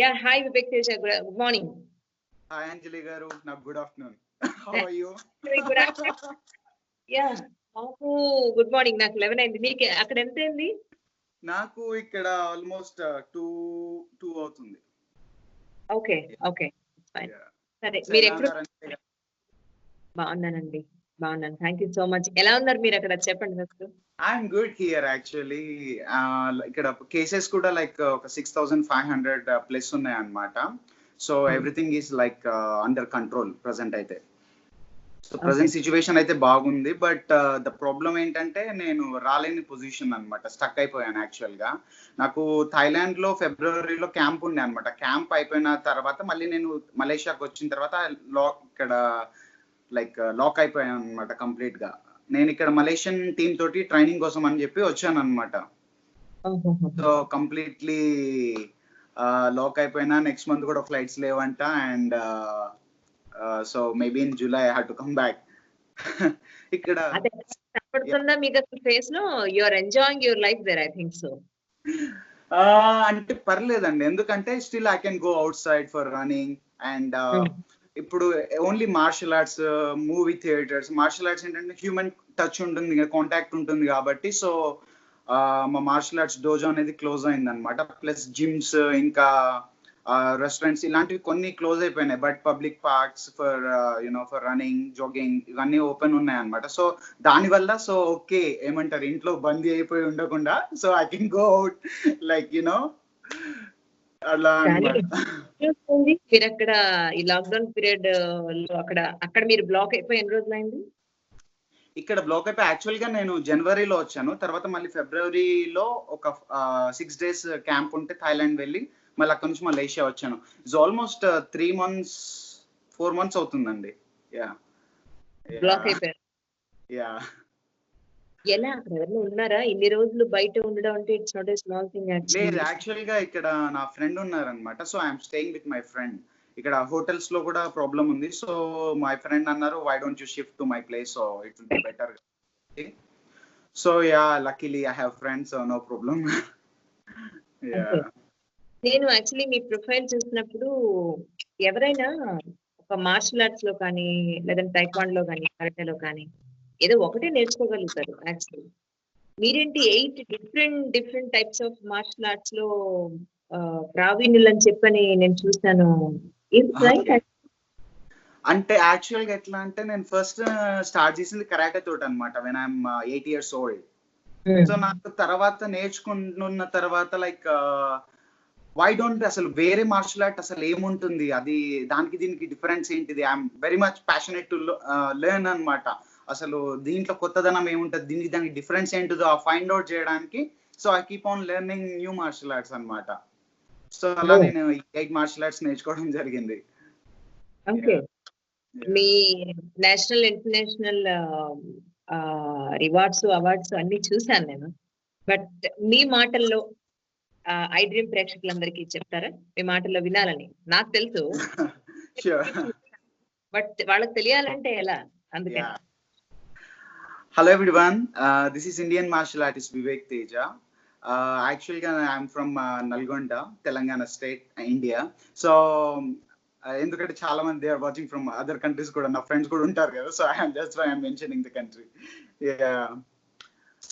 Yeah, hi Vivek Teja. Good morning. Hi Anjali garu, now good afternoon. How are you? Very good afternoon. Yeah. నాకు good morning. నాకు 11 అయింది. మీకు అక్కడ ఎంత అయింది? నాకు ఇక్కడ ఆల్మోస్ట్ 2 అవుతుంది. Okay okay fine. Yeah. సరే So, మీరు ఎలా ఎప్పుడు ఉన్నారు Anjali గారు? బాగున్నానండి. బాగున్నాను. Thank you so much. ఎలా ఉన్నారు మీరు అక్కడ చెప్పండి first. I'm good here actually. ఇక్కడ కేసెస్ కూడా లైక్ ఒక 6500 ప్లస్ ఉన్నాయి అన్నమాట. So everything is like under control present అయితే. సో ప్రెసెంట్ సిచ్యువేషన్ అయితే బాగుంది, బట్ ద ప్రాబ్లం ఏంటంటే నేను రాలేని పొజిషన్ అన్నమాట, స్టక్ అయిపోయాను యాక్చువల్ గా. నాకు థాయిలాండ్ లో ఫిబ్రవరిలో క్యాంప్ ఉండే అనమాట. క్యాంప్ అయిపోయిన తర్వాత మళ్ళీ నేను మలేషియాకి వచ్చిన తర్వాత ఇక్కడ లైక్ లాక్ అయిపోయాను అనమాట కంప్లీట్ గా. నేను ఇక్కడ మలేషియన్ టీమ్ తోటి ట్రైనింగ్ కోసం అని చెప్పి వచ్చాను అనమాట. సో కంప్లీట్లీ లాక్ అయిపోయినా. నెక్స్ట్ మంత్ కూడా ఫ్లైట్స్ లేవంట. And so maybe in July I have to come back. ఇక్కడ కనపడుతుందా మీకు అసలు ఫేస్ లో? You are enjoying your life there, I think so. అంటే పర్లేదండి, ఎందుకంటే still I can go outside for running. And ఇప్పుడు only martial arts, movie theatres. Martial arts ఏంటంటే హ్యూమన్ టచ్ ఉంటుంది, కాంటాక్ట్ ఉంటుంది కాబట్టి. సో మా మార్షల్ ఆర్ట్స్ డోజో అనేది క్లోజ్ అయింది అనమాట. ప్లస్ జిమ్స్, ఇంకా రెస్టారెంట్స్ ఇలాంటివి కొన్ని క్లోజ్ అయిపోయినాయి. But public parks for for running, jogging ఇవన్నీ ఓపెన్ ఉన్నాయి అనమాట. సో దానివల్ల సో ఓకే ఏమంటారు, ఇంట్లో బందీ అయిపోయి ఉండకుండా so I can go out like అలా మీరు అక్కడ ఈ లాక్డౌన్ పీరియడ్ లో అక్కడ మీరు బ్లాక్ అయిపోయి ఎన్ని రోజులు అయింది? ఇక్కడ బ్లాక్ అయిపోయి యాక్చువల్ గా నేను జనవరిలో వచ్చాను. తర్వాత మళ్ళీ ఫిబ్రవరిలో ఒక 6 days క్యాంప్ ఉంటే థాయిలాండ్ వెళ్ళి మళ్ళీ అక్కడ నుంచి మలేషియా వచ్చాను. ఇట్స్ ఆల్మోస్ట్ 3 months 4 months అవుతుందండి. బ్లాక్ అయిపోయారు. ఎలా అక్కడ ఎవరైనా ఉన్నారా? ఇన్ని రోజులు బయట ఉండడం అంటే it's not a small thing. లేదు, యాక్చువల్ గా ఇక్కడ నా ఫ్రెండ్ ఉన్నారనమాట. So I'm staying with my friend. ఇక్కడ హోటల్స్ లో కూడా ప్రాబ్లం ఉంది. సో మై ఫ్రెండ్ అన్నారు, why don't you shift to my place, so it will be better. So yeah, luckily I have friends, so no problem. నేను actually మీ profile చూసినప్పుడు ఎవరైనా ఒక మార్షల్ ఆర్ట్స్ లో కానీ, లేదంటే టైక్వాండో కానీ, కరాటేలో కానీ ఏదో ఒకటే నేర్చుకోగలుగుతారు. యాక్చువల్లీ మీరేంటి 8 different types of martial arts లో ప్రావీణ్యులు అని చెప్పని నేను చూసాను. అంటే యాక్చువల్ గా ఎట్లా అంటే, నేను ఫస్ట్ స్టార్ట్ చేసింది కరాటే తోటి అనమాట when I'm 8 years old. So నాకు తర్వాత నేర్చుకుంటున్న తర్వాత లైక్ వై డోంట్ అసలు వేరే మార్షల్ ఆర్ట్ అసలు ఏముంటుంది, అది దానికి దీనికి డిఫరెన్స్ ఏంటిది, I'm very much passionate to learn అనమాట. అసలు దీంట్లో కొత్తదనం ఏముంటది, దీనికి దానికి డిఫరెన్స్ ఏంటిదో ఫైండ్ అవుట్ చేయడానికి. So I keep on learning new martial arts అనమాట. సో అలా నేను 8 మార్షల్ ఆర్ట్స్ నేర్చుకోవడం జరిగింది. ఓకే. మీ నేషనల్, ఇంటర్నేషనల్ రివార్డ్స్, అవార్డ్స్ అన్ని చూసాను నేను. బట్ మీ మాటల్లో ఐ డ్రీమ్ ప్రేక్షకులందరికీ చెప్తారా? మీ మాటల్లో వినాలని నాకు తెలుసు, బట్ వాళ్ళకి తెలియాలంటే ఎలా? అందుకని hello everyone, this is Indian martial artist Vivek Teja. Actual గా I'm from Nalgonda, Telangana state, India. So ఎందుకంటే చాలా మంది they are watching from other countries కూడా, నా ఫ్రెండ్స్ కూడా ఉంటారు కదా. So I'm just I'm mentioning the country.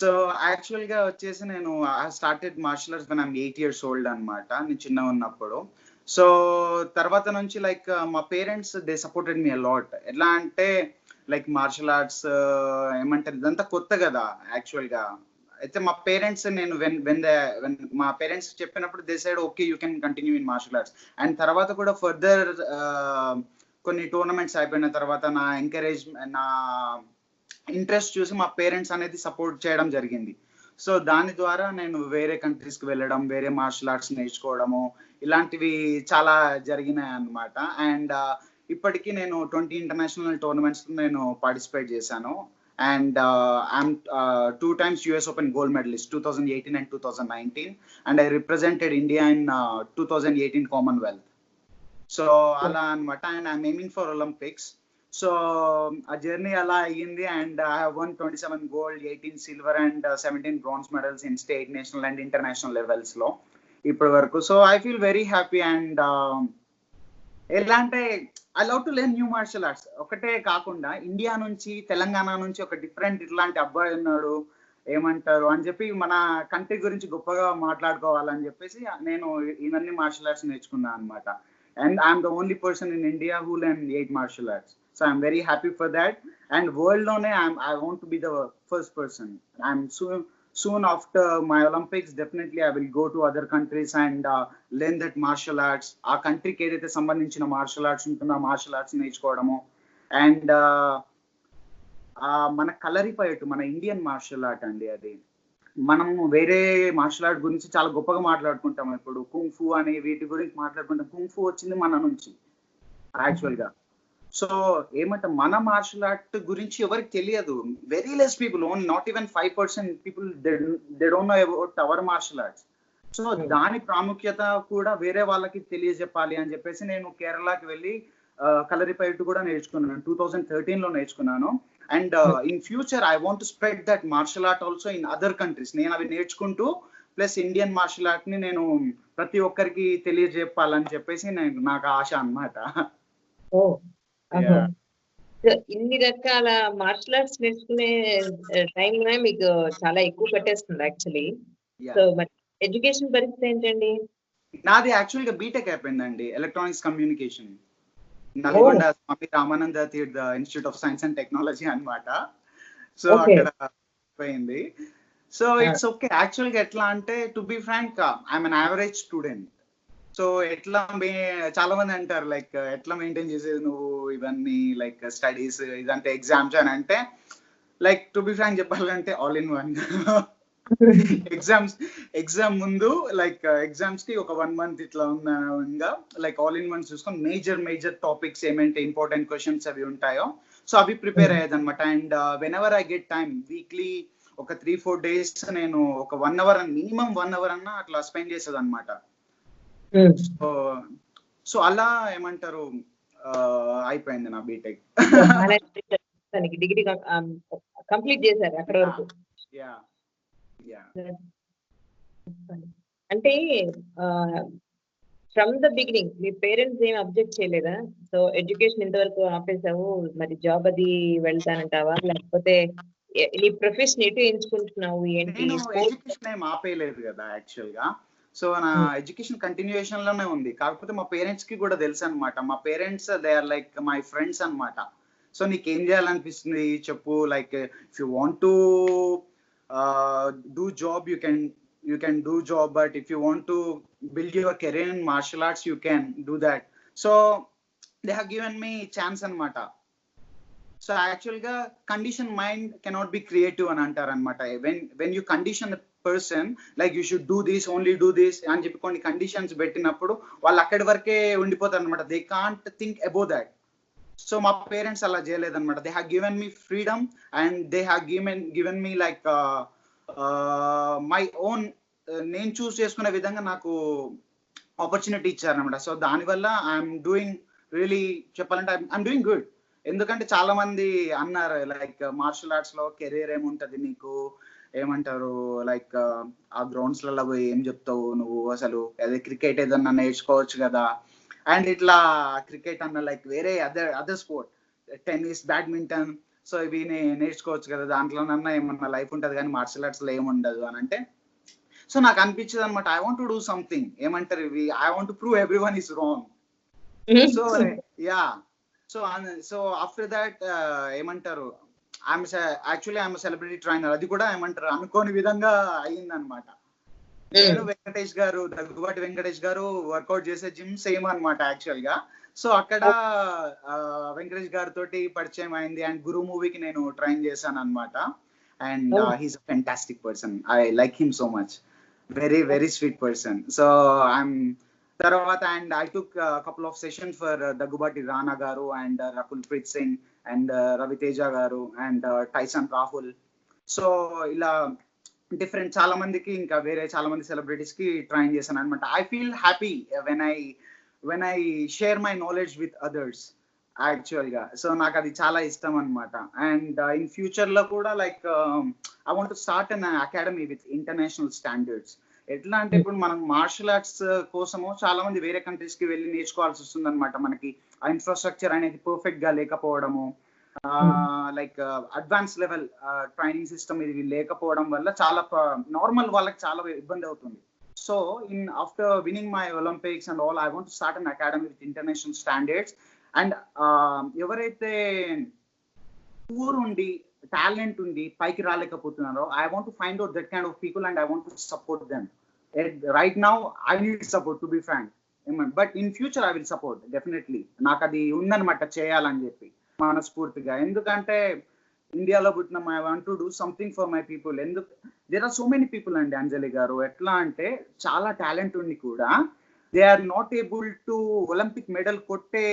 So actual గా వచ్చేసి నేను started martial arts when I'm 8 years old అనమాట. నేను చిన్నగా ఉన్నప్పుడు. సో తర్వాత నుంచి లైక్ మా parents they supported me a lot. ఎట్లా అంటే లైక్ మార్షల్ ఆర్ట్స్ ఏమంటారు, ఇదంతా కొత్త కదా యాక్చువల్ గా. అయితే మా పేరెంట్స్ నేను వెన్ మా పేరెంట్స్ చెప్పినప్పుడు they said okay you can continue in martial arts. And తర్వాత కూడా ఫర్దర్ కొన్ని టోర్నమెంట్స్ అయిపోయిన తర్వాత నా నా ఇంట్రెస్ట్ చూసి మా పేరెంట్స్ అనేది సపోర్ట్ చేయడం జరిగింది. సో దాని ద్వారా నేను వేరే కంట్రీస్కి వెళ్ళడం, వేరే మార్షల్ ఆర్ట్స్ నేర్చుకోవడము, ఇలాంటివి చాలా జరిగినాయి అన్నమాట. అండ్ ఇప్పటికీ నేను 20 international టోర్నమెంట్స్ నేను పార్టిసిపేట్ చేశాను. And I'm 2 times US Open gold medalist, 2018 and 2019, and I represented India in 2018 Commonwealth. So ala anamata, and I'm aiming for Olympics. So a journey ala ayindi, and I have won 27 gold, 18 silver and 17 bronze medals in state, national and international levels lo. ఇప్పటి వరకు. So I feel very happy. And ఎలా అంటే I love to learn new martial arts. ఒకటే కాకుండా India నుంచి, తెలంగాణ నుంచి ఒక different ఇట్లాంటి అబ్బాయి ఉన్నాడు ఏమంటారు అని చెప్పి మన కంట్రీ గురించి గొప్పగా మాట్లాడుకోవాలని చెప్పేసి నేను ఇవన్నీ మార్షల్ ఆర్ట్స్ నేర్చుకున్నాను అనమాట. And I'm the only person in India who learn 8 martial arts. So I'm very happy for that. And world లోనే I want to be the first person. I'm soon after my Olympics, definitely I will go to other countries and learn that martial arts. ఆ కంట్రీకి ఏదైతే సంబంధించిన martial arts ఉంటుందో ఆ martial arts నేర్చుకోవడము. And మన కలరిపయట్టు, మన Indian martial art అండి అది. మనము వేరే మార్షల్ ఆర్ట్ గురించి చాలా గొప్పగా మాట్లాడుకుంటాం. ఇప్పుడు కుంగ్-ఫు అని వీటి గురించి మాట్లాడుకుంటాం. కుంగ్-ఫు వచ్చింది మన నుంచి యాక్చువల్ గా. సో ఏమంటే మన మార్షల్ ఆర్ట్ గురించి ఎవరికి తెలియదు. Very less people, own not even 5% people they don't know about our martial arts. So దాని ప్రాముఖ్యత కూడా వేరే వాళ్ళకి తెలియజెప్పాలి అని చెప్పేసి నేను కేరళకి వెళ్ళి కలరిపయట్టు కూడా నేర్చుకున్నాను. 2013 లో నేర్చుకున్నాను. And in future I want to spread that martial art also in other countries. నేను అవి నేర్చుకుంటూ ప్లస్ ఇండియన్ మార్షల్ ఆర్ట్ ని నేను ప్రతి ఒక్కరికి తెలియజెప్పాలని చెప్పేసి నాకు ఆశ అన్నమాట. ఇన్ని రకాల మార్షల్ ఆర్ట్స్ నేర్చుకునే టైంలో మీకు చాలా ఎక్కువ పట్టేస్తుంది యాక్చువల్లీ. సో మరి ఎడ్యుకేషన్ పరిస్థితి ఏంటండి? నాది యాక్చువల్ గా బీటెక్ అయిపోయిందండి, electronics communication, Nalgonda Swami Ramananda Tirtha institute of science and technology అన్నమాట. సో అక్కడ పోయింది. So it's okay. యాక్చువల్ గా ఎట్లా అంటే to be frank I'm an average student. So ఎట్లా చాలా మంది అంటారు లైక్ ఎట్లా మెయింటైన్ చేసేది నువ్వు ఇవన్నీ, లైక్ స్టడీస్ ఇదంటే ఎగ్జామ్స్ అని అంటే, లైక్ టు బి ఫ్రాంక్ చెప్పాలంటే ఆల్ ఇన్ వన్. ఎగ్జామ్ ముందు లైక్ ఎగ్జామ్స్ కి ఒక 1 month ఇట్లా ఉన్న లైక్ ఆల్ ఇన్ వన్ చూసుకొని మేజర్ టాపిక్స్ ఏమంటే ఇంపార్టెంట్ క్వశ్చన్స్ అవి ఉంటాయో సో అవి ప్రిపేర్ అయ్యేది అనమాట. And when ever I get time weekly ఒక 3-4 days నేను ఒక 1 hour మినిమం 1 hour అన్నా అట్లా స్పెండ్ చేసేది అనమాట. సో అలా ఏమంటారు అయిపోయింది నా బీటెక్. డిగ్రీ కంప్లీట్ చేశారు అక్కడ వరకు. అంటే from the beginning me parents ఏం అబ్జెక్ట్ చేయలేదా? సో ఎడ్యుకేషన్ ఇంతవరకు ఆపేసావు, మరి జాబ్ అది వెళ్తానంటావా, లేకపోతే నీ ప్రొఫెషన్ ఎటు ఎంచుకుంటున్నావు ఏంటి? ఎడ్యుకేషన్ ఏం ఆపేయలేదు కదా యాక్చువల్ గా. సో నా ఎడ్యుకేషన్ కంటిన్యూయేషన్ లోనే ఉంది. కాకపోతే మా పేరెంట్స్ కి కూడా తెలుసు అనమాట. మా parents they are like my friends అనమాట. సో నీకేం చేయాలనిపిస్తుంది చెప్పు, like if you want to do job you can do job, but if you want to build your career in martial arts you can do that. So they have given me chance anamata. So actually ga condition mind cannot be creative అని అంటారు అనమాట. when you condition a person like you should do this, only do this అని చెప్పి కొన్ని conditions పెట్టినప్పుడు వాళ్ళు అక్కడి వరకే ఉండిపోతారు అనమాట. they can't think above that. So మా పేరెంట్స్ అలా చేయలేదన్నమాట. They have given me freedom and they have given me like my own, నేను చూస్ చేసుకునే విధంగా నాకు ఆపర్చునిటీ ఇచ్చారనమాట. సో దానివల్ల ఐఎమ్ డూయింగ్ రియలీ చెప్పాలంటే ఐఎమ్ డూయింగ్ గుడ్. ఎందుకంటే చాలా మంది అన్నారు లైక్ మార్షల్ ఆర్ట్స్ లో కెరీర్ ఏముంటది నీకు, ఏమంటారు లైక్ ఆ గ్రౌండ్స్ లలో పోయి ఏం చెప్తావు నువ్వు, అసలు అదే క్రికెట్ ఏదన్నా నేర్చుకోవచ్చు కదా. అండ్ ఇట్లా క్రికెట్ అన్న లైక్ వేరే other sport, tennis, badminton, so ఇవి నేర్చుకోవచ్చు కదా, దాంట్లోనన్నా ఏమన్నా లైఫ్ ఉంటుంది కానీ మార్షల్ ఆర్ట్స్ లో ఏముండదు అని అంటే. సో నాకు అనిపించింది అనమాట, I want to do something, ఏమంటారు ఇవి, I want to prove everyone is wrong. So yeah, so after that ఏమంటారు ఐఎమ్ సెలబ్రిటీ ట్రైనర్. అది కూడా ఏమంటారు అనుకోని విధంగా అయ్యింది అనమాట. నేను వెంకటేష్ గారు, దగ్గుబాటి వెంకటేష్ గారు వర్కౌట్ చేసే జిమ్ సేమ్ అనమాట యాక్చువల్ గా. సో అక్కడ వెంకటేష్ గారితో పరిచయం అయింది. అండ్ గురు మూవీకి నేను ట్రైన్ చేశాను అనమాట. And he's a fantastic person, I like him so much, very sweet person. So I'm తర్వాత and I took couple of sessions for Daggubati Rana గారు అండ్ రకుల్ ప్రీత్ సింగ్ అండ్ రవితేజ గారు అండ్ టైసన్ రాహుల్. సో ఇలా డిఫరెంట్ చాలా మందికి, ఇంకా వేరే చాలా మంది సెలబ్రిటీస్ కి ట్రైన్ చేశాను అనమాట. I feel happy when I share my knowledge with others actual గా. సో నాకు అది చాలా ఇష్టం అనమాట. అండ్ ఇన్ ఫ్యూచర్ లో కూడా like I want to start an academy with international standards. ఎట్లా అంటే ఇప్పుడు మనం మార్షల్ ఆర్ట్స్ కోసము చాలా మంది వేరే కంట్రీస్ కి వెళ్ళి నేర్చుకోవాల్సి వస్తుంది అనమాట. మనకి ఆ ఇన్ఫ్రాస్ట్రక్చర్ అనేది పర్ఫెక్ట్ గా లేకపోవడము, like advance level training system ఇది లేకపోవడం వల్ల చాలా నార్మల్ వాళ్ళకి చాలా ఇబ్బంది అవుతుంది. So after winning my Olympics and all, I want to start an academy with international standards. And ఎవరైతే పూర్ ఉండి టాలెంట్ ఉండి పైకి రాలేకపోతున్నారో, I want to find out that kind of people and I want to support them. Right now I need support, to be frank, but in future I will support definitely. నాకు అది ఉందన్నమాట చేయాలని చెప్పి మనస్ఫూర్తిగా. ఎందుకంటే ఇండియాలో పుట్టిన I want to do something for my people. ఎందుకు there are so many people అండి అంజలి గారు, ఎట్లా అంటే చాలా టాలెంట్ ఉండి కూడా they are not able to Olympic medal కొట్టే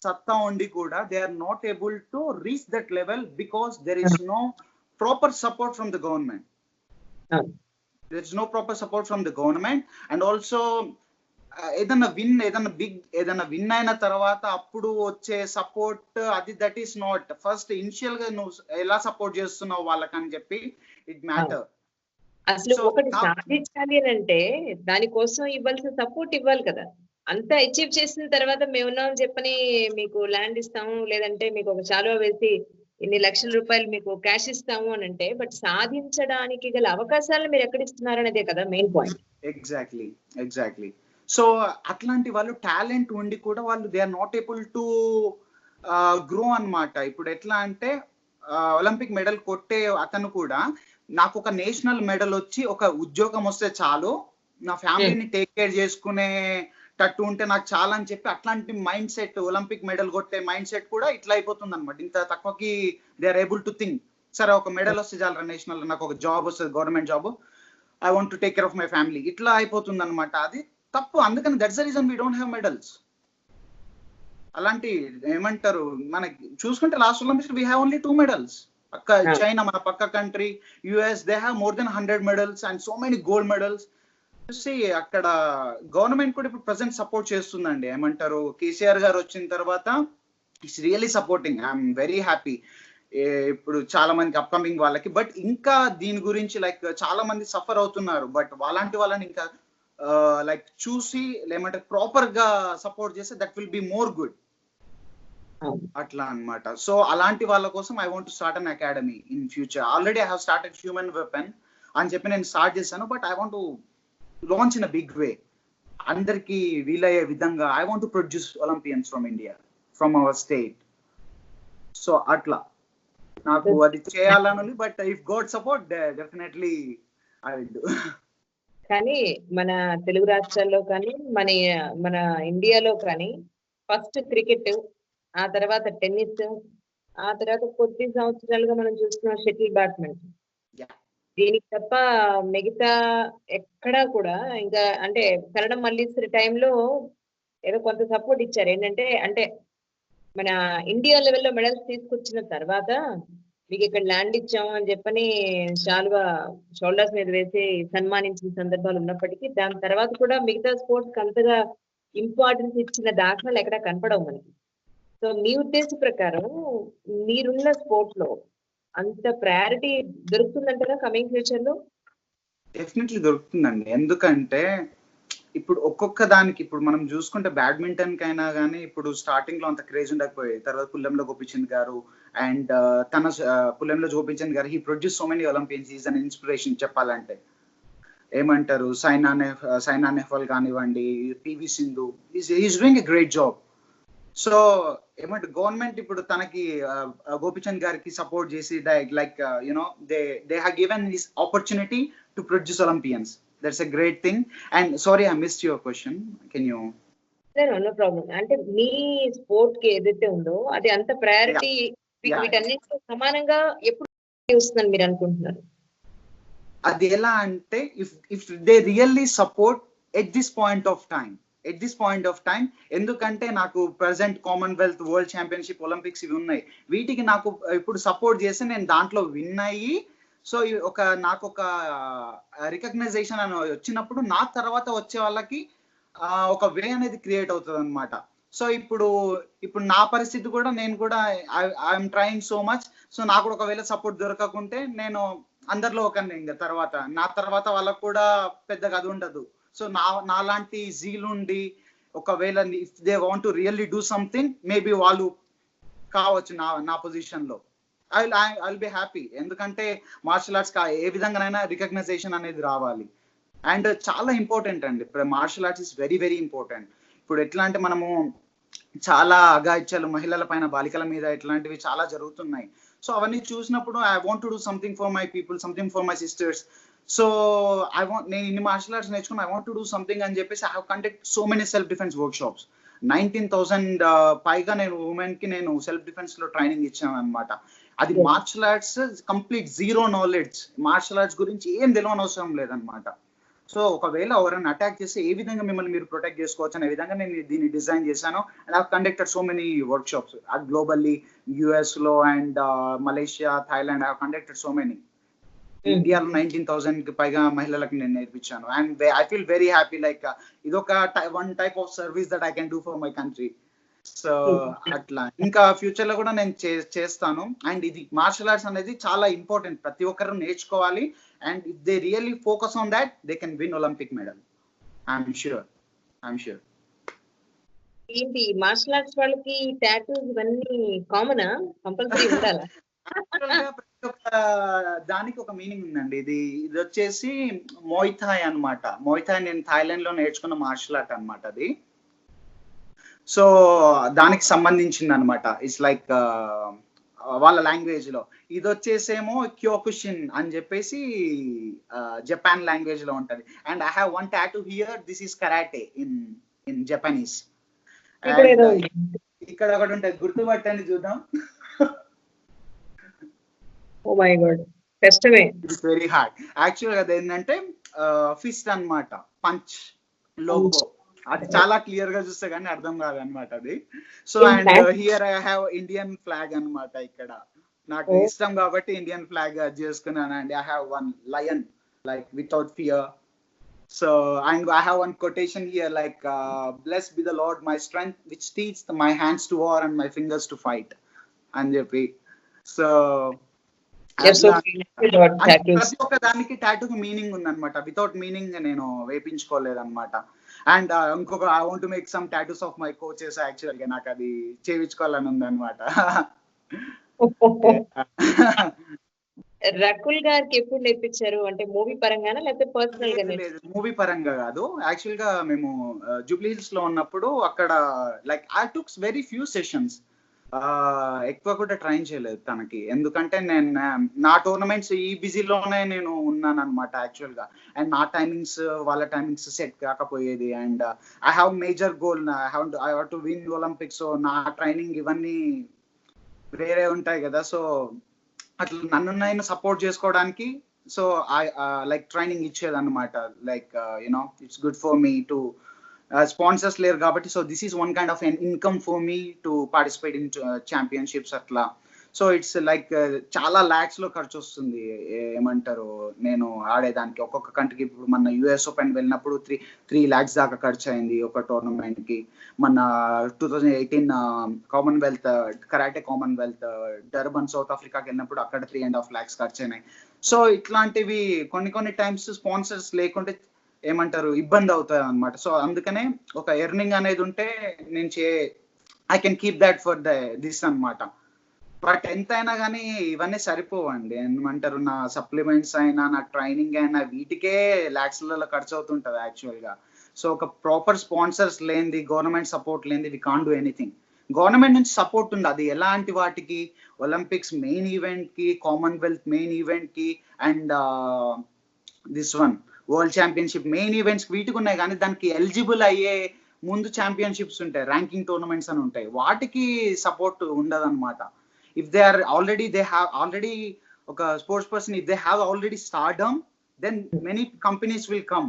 సత్తా ఉండి కూడా they are not able to reach that level because there is no proper support from the government. There is no proper support from the government. And also ఏదన్నా win అయిన తర్వాత అప్పుడు వచ్చే support అది that is not first. Initial గా నువ్వు ఎలా support చేస్తున్నావు వాళ్ళకని చెప్పి ఇట్ మ్యాటర్. అసలు ఒకటి సాధించాలి అని అంటే దానికోసం ఇవ్వాల్సిన సపోర్ట్ ఇవ్వాలి కదా. అంతా అచీవ్ చేసిన తర్వాత మేమున్నాం చెప్పని మీకు ల్యాండ్ ఇస్తాము, లేదంటే మీకు ఒక చాలువ వేసి ఇన్ని లక్షల రూపాయలు మీకు క్యాష్ ఇస్తాము అని అంటే, బట్ సాధించడానికి గల అవకాశాలను మీరు ఎక్కడ ఇస్తున్నారు అనేదే కదా మెయిన్ పాయింట్. ఎగ్జాక్ట్లీ. సో అట్లాంటి వాళ్ళు టాలెంట్ ఉండి కూడా వాళ్ళు they are not able to grow అన్నమాట. ఇప్పుడు ఎట్లా అంటే ఒలింపిక్ మెడల్ కొట్టే అతను కూడా నాకు ఒక నేషనల్ మెడల్ వచ్చి ఒక ఉద్యోగం వస్తే చాలు, నా ఫ్యామిలీని టేక్ కేర్ చేసుకునే టట్టు ఉంటే నాకు చాలా అని చెప్పి అట్లాంటి మైండ్ సెట్, ఒలింపిక్ మెడల్ కొట్టే మైండ్ సెట్ కూడా ఇట్లా అయిపోతుంది అనమాట. ఇంత తక్కువకి they are able to think, సరే ఒక మెడల్ వస్తే చాలు నేషనల్, నాకు ఒక జాబ్ వస్తుంది government job, I want to take care of my family, ఇట్లా అయిపోతుంది అనమాట. అది తప్పు. అందుకని that's the reason we don't have medals. అలాంటి ఏమంటారు మనకి చూసుకుంటే last Olympics we have only 2 medals. China మన పక్క country, US, they have more than 100 medals and so many gold medals. అక్కడ గవర్నమెంట్ కూడా ఇప్పుడు ప్రెసెంట్ సపోర్ట్ చేస్తుందండి. ఏమంటారు కేసీఆర్ గారు వచ్చిన తర్వాత it's really supporting. I'm very happy. ఇప్పుడు చాలా మందికి అప్కమింగ్ వాళ్ళకి, బట్ ఇంకా దీని గురించి లైక్ చాలా మంది సఫర్ అవుతున్నారు. బట్ అలాంటి వాళ్ళని ఇంకా లైక్ చూసి ఏమంటే ప్రాపర్ గా సపోర్ట్ చేస్తే that will be more good అట్లా అన్నమాట. సో అలాంటి వాళ్ళ కోసం I want to start an academy in future. Already I have started human weapon అని చెప్పి నేను స్టార్ట్ చేశాను, but I want to launch in a big way. అందరికి వీలయ్యే విధంగా I want to produce Olympians from India, from our state. So అట్లా నాకు అది చేయాలని, but if God support definitely I will do. కానీ మన తెలుగు రాష్ట్రాల్లో కానీ మన ఇండియాలో కానీ ఫస్ట్ క్రికెట్, ఆ తర్వాత టెన్నిస్, ఆ తర్వాత కొద్ది సంవత్సరాలుగా మనం చూస్తున్నాం షటిల్ బ్యాడ్మింటన్. దీనికి తప్ప మిగతా ఎక్కడా కూడా ఇంకా అంటే కన్నడం మల్లీశ్వరి టైంలో ఏదో కొంత సపోర్ట్ ఇచ్చారు. ఏంటంటే అంటే మన ఇండియా లెవెల్లో మెడల్స్ తీసుకొచ్చిన తర్వాత మీకు ఇక్కడ ల్యాండ్ ఇచ్చాము అని చెప్పని షాల్వా షోల్డర్స్ మీద వేసి సన్మానించిన సందర్భాలు ఉన్నప్పటికీ దాని తర్వాత కూడా మిగతా స్పోర్ట్స్ అంతగా ఇంపార్టెన్స్ ఇచ్చిన దాఖలాలు ఎక్కడ కనపడవు మనకి. సో మీ ఉద్దేశ ప్రకారం మీరున్న స్పోర్ట్స్ లో అంత ప్రయారిటీ దొరుకుతుందంటారా కమింగ్ ఫ్యూచర్ లో? డెఫినెట్లీ దొరుకుతుందండి. ఎందుకంటే ఇప్పుడు ఒక్కొక్క దానికి ఇప్పుడు మనం చూసుకుంటే బ్యాడ్మింటన్ కైనా కానీ ఇప్పుడు స్టార్టింగ్ లో అంత క్రేజ్ ఉండకపోయేది. తర్వాత పుల్లెంలో గోపిచంద్ గారు అండ్ తన పుల్లెంలో గోపిచంద్ గారు he produce so many Olympians, is an inspiration చెప్పాలంటే. ఏమంటారు సైనా నెహ్వాల్ కానివ్వండి, PV Sindhu, is doing a great job. So ఏమంటే గవర్నమెంట్ ఇప్పుడు తనకి గోపిచంద్ గారికి సపోర్ట్ చేసి like you know they have given this opportunity to produce Olympians. That's a great thing. And sorry, I missed your question. Can you? No problem. అంటే మీ sport కి ఏదైతే ఉందో అది అంత ప్రయారిటీ వీటన్నిటితో సమానంగా ఎప్పుడు వస్తుందని మీరు అనుకుంటున్నారు? అది ఎలా అంటే if they really support at this point of time ఎందుకంటే నాకు present Commonwealth, world championship, Olympics ఇవి ఉన్నాయి. వీటికి నాకు ఇప్పుడు సపోర్ట్ చేస్తే నేను దాంట్లో విన్ అయ్యి సో నాకు ఒక రికగ్నైజేషన్ అని వచ్చినప్పుడు నా తర్వాత వచ్చే వాళ్ళకి ఒక వే అనేది క్రియేట్ అవుతుంది అనమాట. సో ఇప్పుడు నా పరిస్థితి కూడా నేను కూడా I'm trying so much. So నాకు ఒకవేళ సపోర్ట్ దొరకకుంటే నేను అందరిలో ఒకరిని ఇంకా తర్వాత నా తర్వాత వాళ్ళకు కూడా పెద్దగా అది ఉండదు. సో నాలాంటి జీల్ ఉండి ఒకవేళ if they want to really do something maybe వాళ్ళు కావచ్చు నా పొజిషన్ లో. I be happy. ఎందుకంటే మార్షల్ ఆర్ట్స్ ఏ విధంగానైనా రికగ్నైజేషన్ అనేది రావాలి. అండ్ చాలా ఇంపార్టెంట్ అండి. ఇప్పుడు martial arts is very very important. ఇప్పుడు ఎట్లా అంటే మనము చాలా అఘాయిత్యాలు మహిళల పైన, బాలికల మీద ఇట్లాంటివి చాలా జరుగుతున్నాయి. సో అవన్నీ చూసినప్పుడు I want to do something for my people, something for my sisters. So నేను ఇన్ని మార్షల్ ఆర్ట్స్ నేర్చుకుని I want to do something అని చెప్పేసి I have conduct so many self defence work shops. 19,000 పైగా నేను ఉమెన్ కి నేను సెల్ఫ్ డిఫెన్స్ లో ట్రైనింగ్ ఇచ్చాను అనమాట. అది martial arts complete zero knowledge, martial arts గురించి ఏం తెలియని అవసరం లేదనమాట. సో ఒకవేళ ఎవరైనా అటాక్ చేస్తే ఏ విధంగా మిమ్మల్ని మీరు ప్రొటెక్ట్ చేసుకోవచ్చు అనే విధంగా నేను దీన్ని డిజైన్ చేశాను. And I conducted so many workshops globally, US లో and Malaysia, Thailand. I conducted so many. ఇండియాలో 19,000 కి పైగా మహిళలకు నేను నేర్పించాను. And I feel very happy. Like ఇదొక one type of service that I can do for my country. So అట్లా ఇంకా ఫ్యూచర్ లో కూడా నేను చేస్తాను. అండ్ ఇది మార్షల్ ఆర్ట్స్ అనేది చాలా ఇంపార్టెంట్, ప్రతి ఒక్కరు నేర్చుకోవాలి. And if they really focus on that they can win Olympic medal. I'm sure. ఏంటి మార్షల్ ఆర్ట్స్ వాళ్ళకి టాటూస్ ఇవన్నీ కామనా, కంపల్సరీ ఉండాలా? ప్రతి ఒక్క దానికి ఒక మీనింగ్ ఉందండి. ఇది వచ్చేసి మోయిథాయ్ అన్నమాట. మోయిథాయ్ నేను థాయిలాండ్ లో నేర్చుకున్న మార్షల్ ఆర్ట్ అన్నమాట అది. సో దానికి సంబంధించింది అనమాట. ఇట్స్ లైక్ వాళ్ళ లాంగ్వేజ్ లో. ఇది వచ్చేసేమో క్యోకుషిన్ అని చెప్పేసి జపాన్ లాంగ్వేజ్ లో ఉంటది. And I have one tattoo here, this is karate in Japanese. ఇక్కడ ఒకటి ఉంటది, గుర్తుపట్టండి చూద్దాం. ఓ మై గాడ్, కష్టమే. It's very hard. యాక్చువల్ గా ఏంటంటే ఫిస్ట్ అన్నమాట, పంచ్ లోగో. అది చాలా క్లియర్ గా చూస్తే గానీ అర్థం కాదనమాట అది. So and here I have Indian flag అన్నమాట. ఇక్కడ నాకు ఇష్టం కాబట్టి ఇండియన్ ఫ్లాగ్ చేసుకున్నాను. And I have one lion like without fear. So and I have one quotation here like blessed be the lord my strength which teach my hands to war and my fingers to fight అని చెప్పి. So ప్రతి ఒక్క దానికి టాటూకి meaning ఉందన్నమాట. Without meaning నేను వేయించుకోలేదన్నమాట. And ఇంకొక I want to make some tattoos of my coaches. Actual గా నాకు అది చేయించుకోవాలని ఉందన్నమాట. రకుల్ గారికి ఎప్పుడు నేర్పించారు? అంటే మూవీ పరంగానా లేకపోతే పర్సనల్ గా? లేదు, మూవీ పరంగా కాదు. యాక్చువల్ గా మేము జూబ్లీ హిల్స్ లో ఉన్నప్పుడు అక్కడ like I took very few sessions. ఎక్కువ కూడా ట్రైన్ చేయలేదు తనకి. ఎందుకంటే నేను నా టోర్నమెంట్స్ ఈ బిజీలోనే నేను ఉన్నాను అనమాట యాక్చువల్ గా. అండ్ నా టైమింగ్స్ వాళ్ళ టైమింగ్స్ సెట్ కాకపోయేది. And I have major goal, I have to win Olympics. So నా ట్రైనింగ్ ఇవన్నీ వేరే ఉంటాయి కదా. సో అట్లా నన్ను నేను సపోర్ట్ చేసుకోవడానికి సో ఐ లైక్ ట్రైనింగ్ ఇచ్చేదన్నమాట. Like you know it's good for me to sponsors లేరు కాబట్టి. So this is one kind of an income for me to participate in championships అట్లా. సో ఇట్స్ లైక్ చాలా lacks లో ఖర్చు వస్తుంది. ఏమంటారు, నేను ఆడేదానికి ఒక్కొక్క కంట్రీకి. ఇప్పుడు మన యుఎస్ ఓపెన్ వెళ్ళినప్పుడు 3 lakhs దాకా ఖర్చు అయింది ఒక టోర్నమెంట్ కి. మన 2018 Commonwealth karate Commonwealth Durban South ఆఫ్రికాకి వెళ్ళినప్పుడు అక్కడ 3.5 lakhs ఖర్చు అయినాయి. సో ఇట్లాంటివి కొన్ని టైమ్స్ స్పాన్సర్స్ లేకుంటే ఏమంటారు ఇబ్బంది అవుతుంది అనమాట. సో అందుకనే ఒక ఎర్నింగ్ అనేది ఉంటే నేను I can keep that for this అనమాట. బట్ ఎంతైనా కానీ ఇవన్నీ సరిపోవండి. ఏమంటారు, నా సప్లిమెంట్స్ అయినా నా ట్రైనింగ్ అయినా వీటికే లాక్స్లలో ఖర్చు అవుతుంటది యాక్చువల్ గా. సో ఒక ప్రాపర్ స్పాన్సర్స్ లేనిది, గవర్నమెంట్ సపోర్ట్ లేనిది we can't do anything. Government నుంచి సపోర్ట్ ఉంది, అది ఎలాంటి వాటికి, ఒలింపిక్స్ మెయిన్ ఈవెంట్ కి, కామన్వెల్త్ మెయిన్ ఈవెంట్ కి, and this one world championship main events వీటికి ఉన్నాయి. కానీ దానికి ఎలిజిబుల్ అయ్యే ముందు ఛాంపియన్షిప్స్ ఉంటాయి, ర్యాంకింగ్ టోర్నమెంట్స్ అని ఉంటాయి, వాటికి సపోర్ట్ ఉండదు అనమాట. If they have already ఒక sports person, if they have already stardom, then many companies will come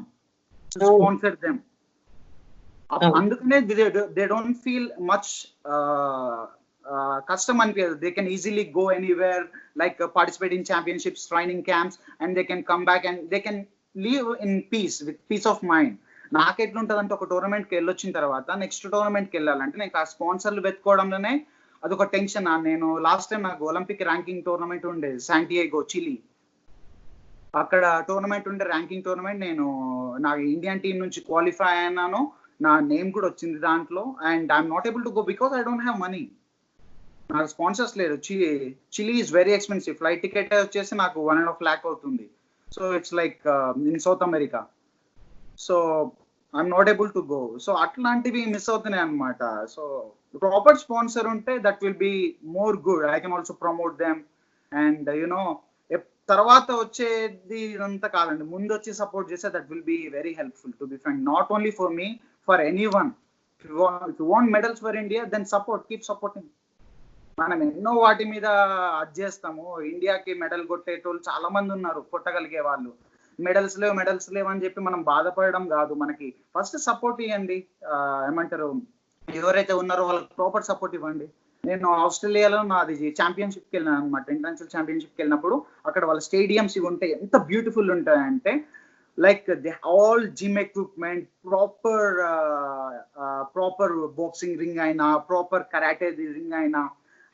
to sponsor them. అందుకనే they don't feel much కష్టం అనిపించదు. They can easily go anywhere, like participate in championships, training camps, and they can come back and they can live in peace, with peace of mind. నాకెట్లుంటదంటే ఒక టోర్నమెంట్కి వెళ్ళొచ్చిన తర్వాత next టోర్నమెంట్కి వెళ్ళాలంటే నేను ఆ స్పాన్సర్లు వెతుకోవడంలోనే అదొక tension. నేను లాస్ట్ టైం నాకు ఒలింపిక్ ర్యాంకింగ్ టోర్నమెంట్ ఉండేది శాంటియాగో, చిలీ. అక్కడ టోర్నమెంట్ ఉండే ర్యాంకింగ్ టోర్నమెంట్, నేను నా ఇండియన్ టీం నుంచి క్వాలిఫై అయినాను, నా నేమ్ కూడా వచ్చింది దాంట్లో. And I'm not able to go because I don't have money. నాకు స్పాన్సర్స్ లేదు. Chile is very expensive. Flight ticket వచ్చేసి నాకు 1.5 lakh అవుతుంది. So it's like in South America. So I'm not able to go. So అట్లాంటివి miss అవుతున్నాయి అనమాట. So proper sponsor ఉంటే that will be more good. I can also promote them. And you తర్వాత వచ్చేది ఇదంతా కాదండి, ముందు వచ్చి సపోర్ట్ చేస్తే that will be very helpful to be frank, not only for me, for anyone. If you want medals for India then support, keep supporting. మనం ఎన్నో వాటి మీద అది చేస్తాము. ఇండియాకి మెడల్ కొట్టేటోళ్ళు చాలా మంది ఉన్నారు, కొట్టగలిగే వాళ్ళు. మెడల్స్ లేవు అని చెప్పి మనం బాధపడడం కాదు. మనకి ఫస్ట్ సపోర్ట్ ఇవ్వండి. ఏమంటారు, ఎవరైతే ఉన్నారో వాళ్ళకి ప్రాపర్ సపోర్ట్ ఇవ్వండి. నేను ఆస్ట్రేలియాలో నాది ఛాంపియన్షిప్కి వెళ్ళాను అనమాట. ఇంటర్నేషనల్ ఛాంపియన్షిప్కి వెళ్ళినప్పుడు అక్కడ వాళ్ళ స్టేడియంస్ ఇవి ఉంటాయి, ఎంత బ్యూటిఫుల్ ఉంటాయంటే like they all gym equipment, proper boxing ring అయినా, ప్రాపర్ కరాటే రింగ్ అయినా,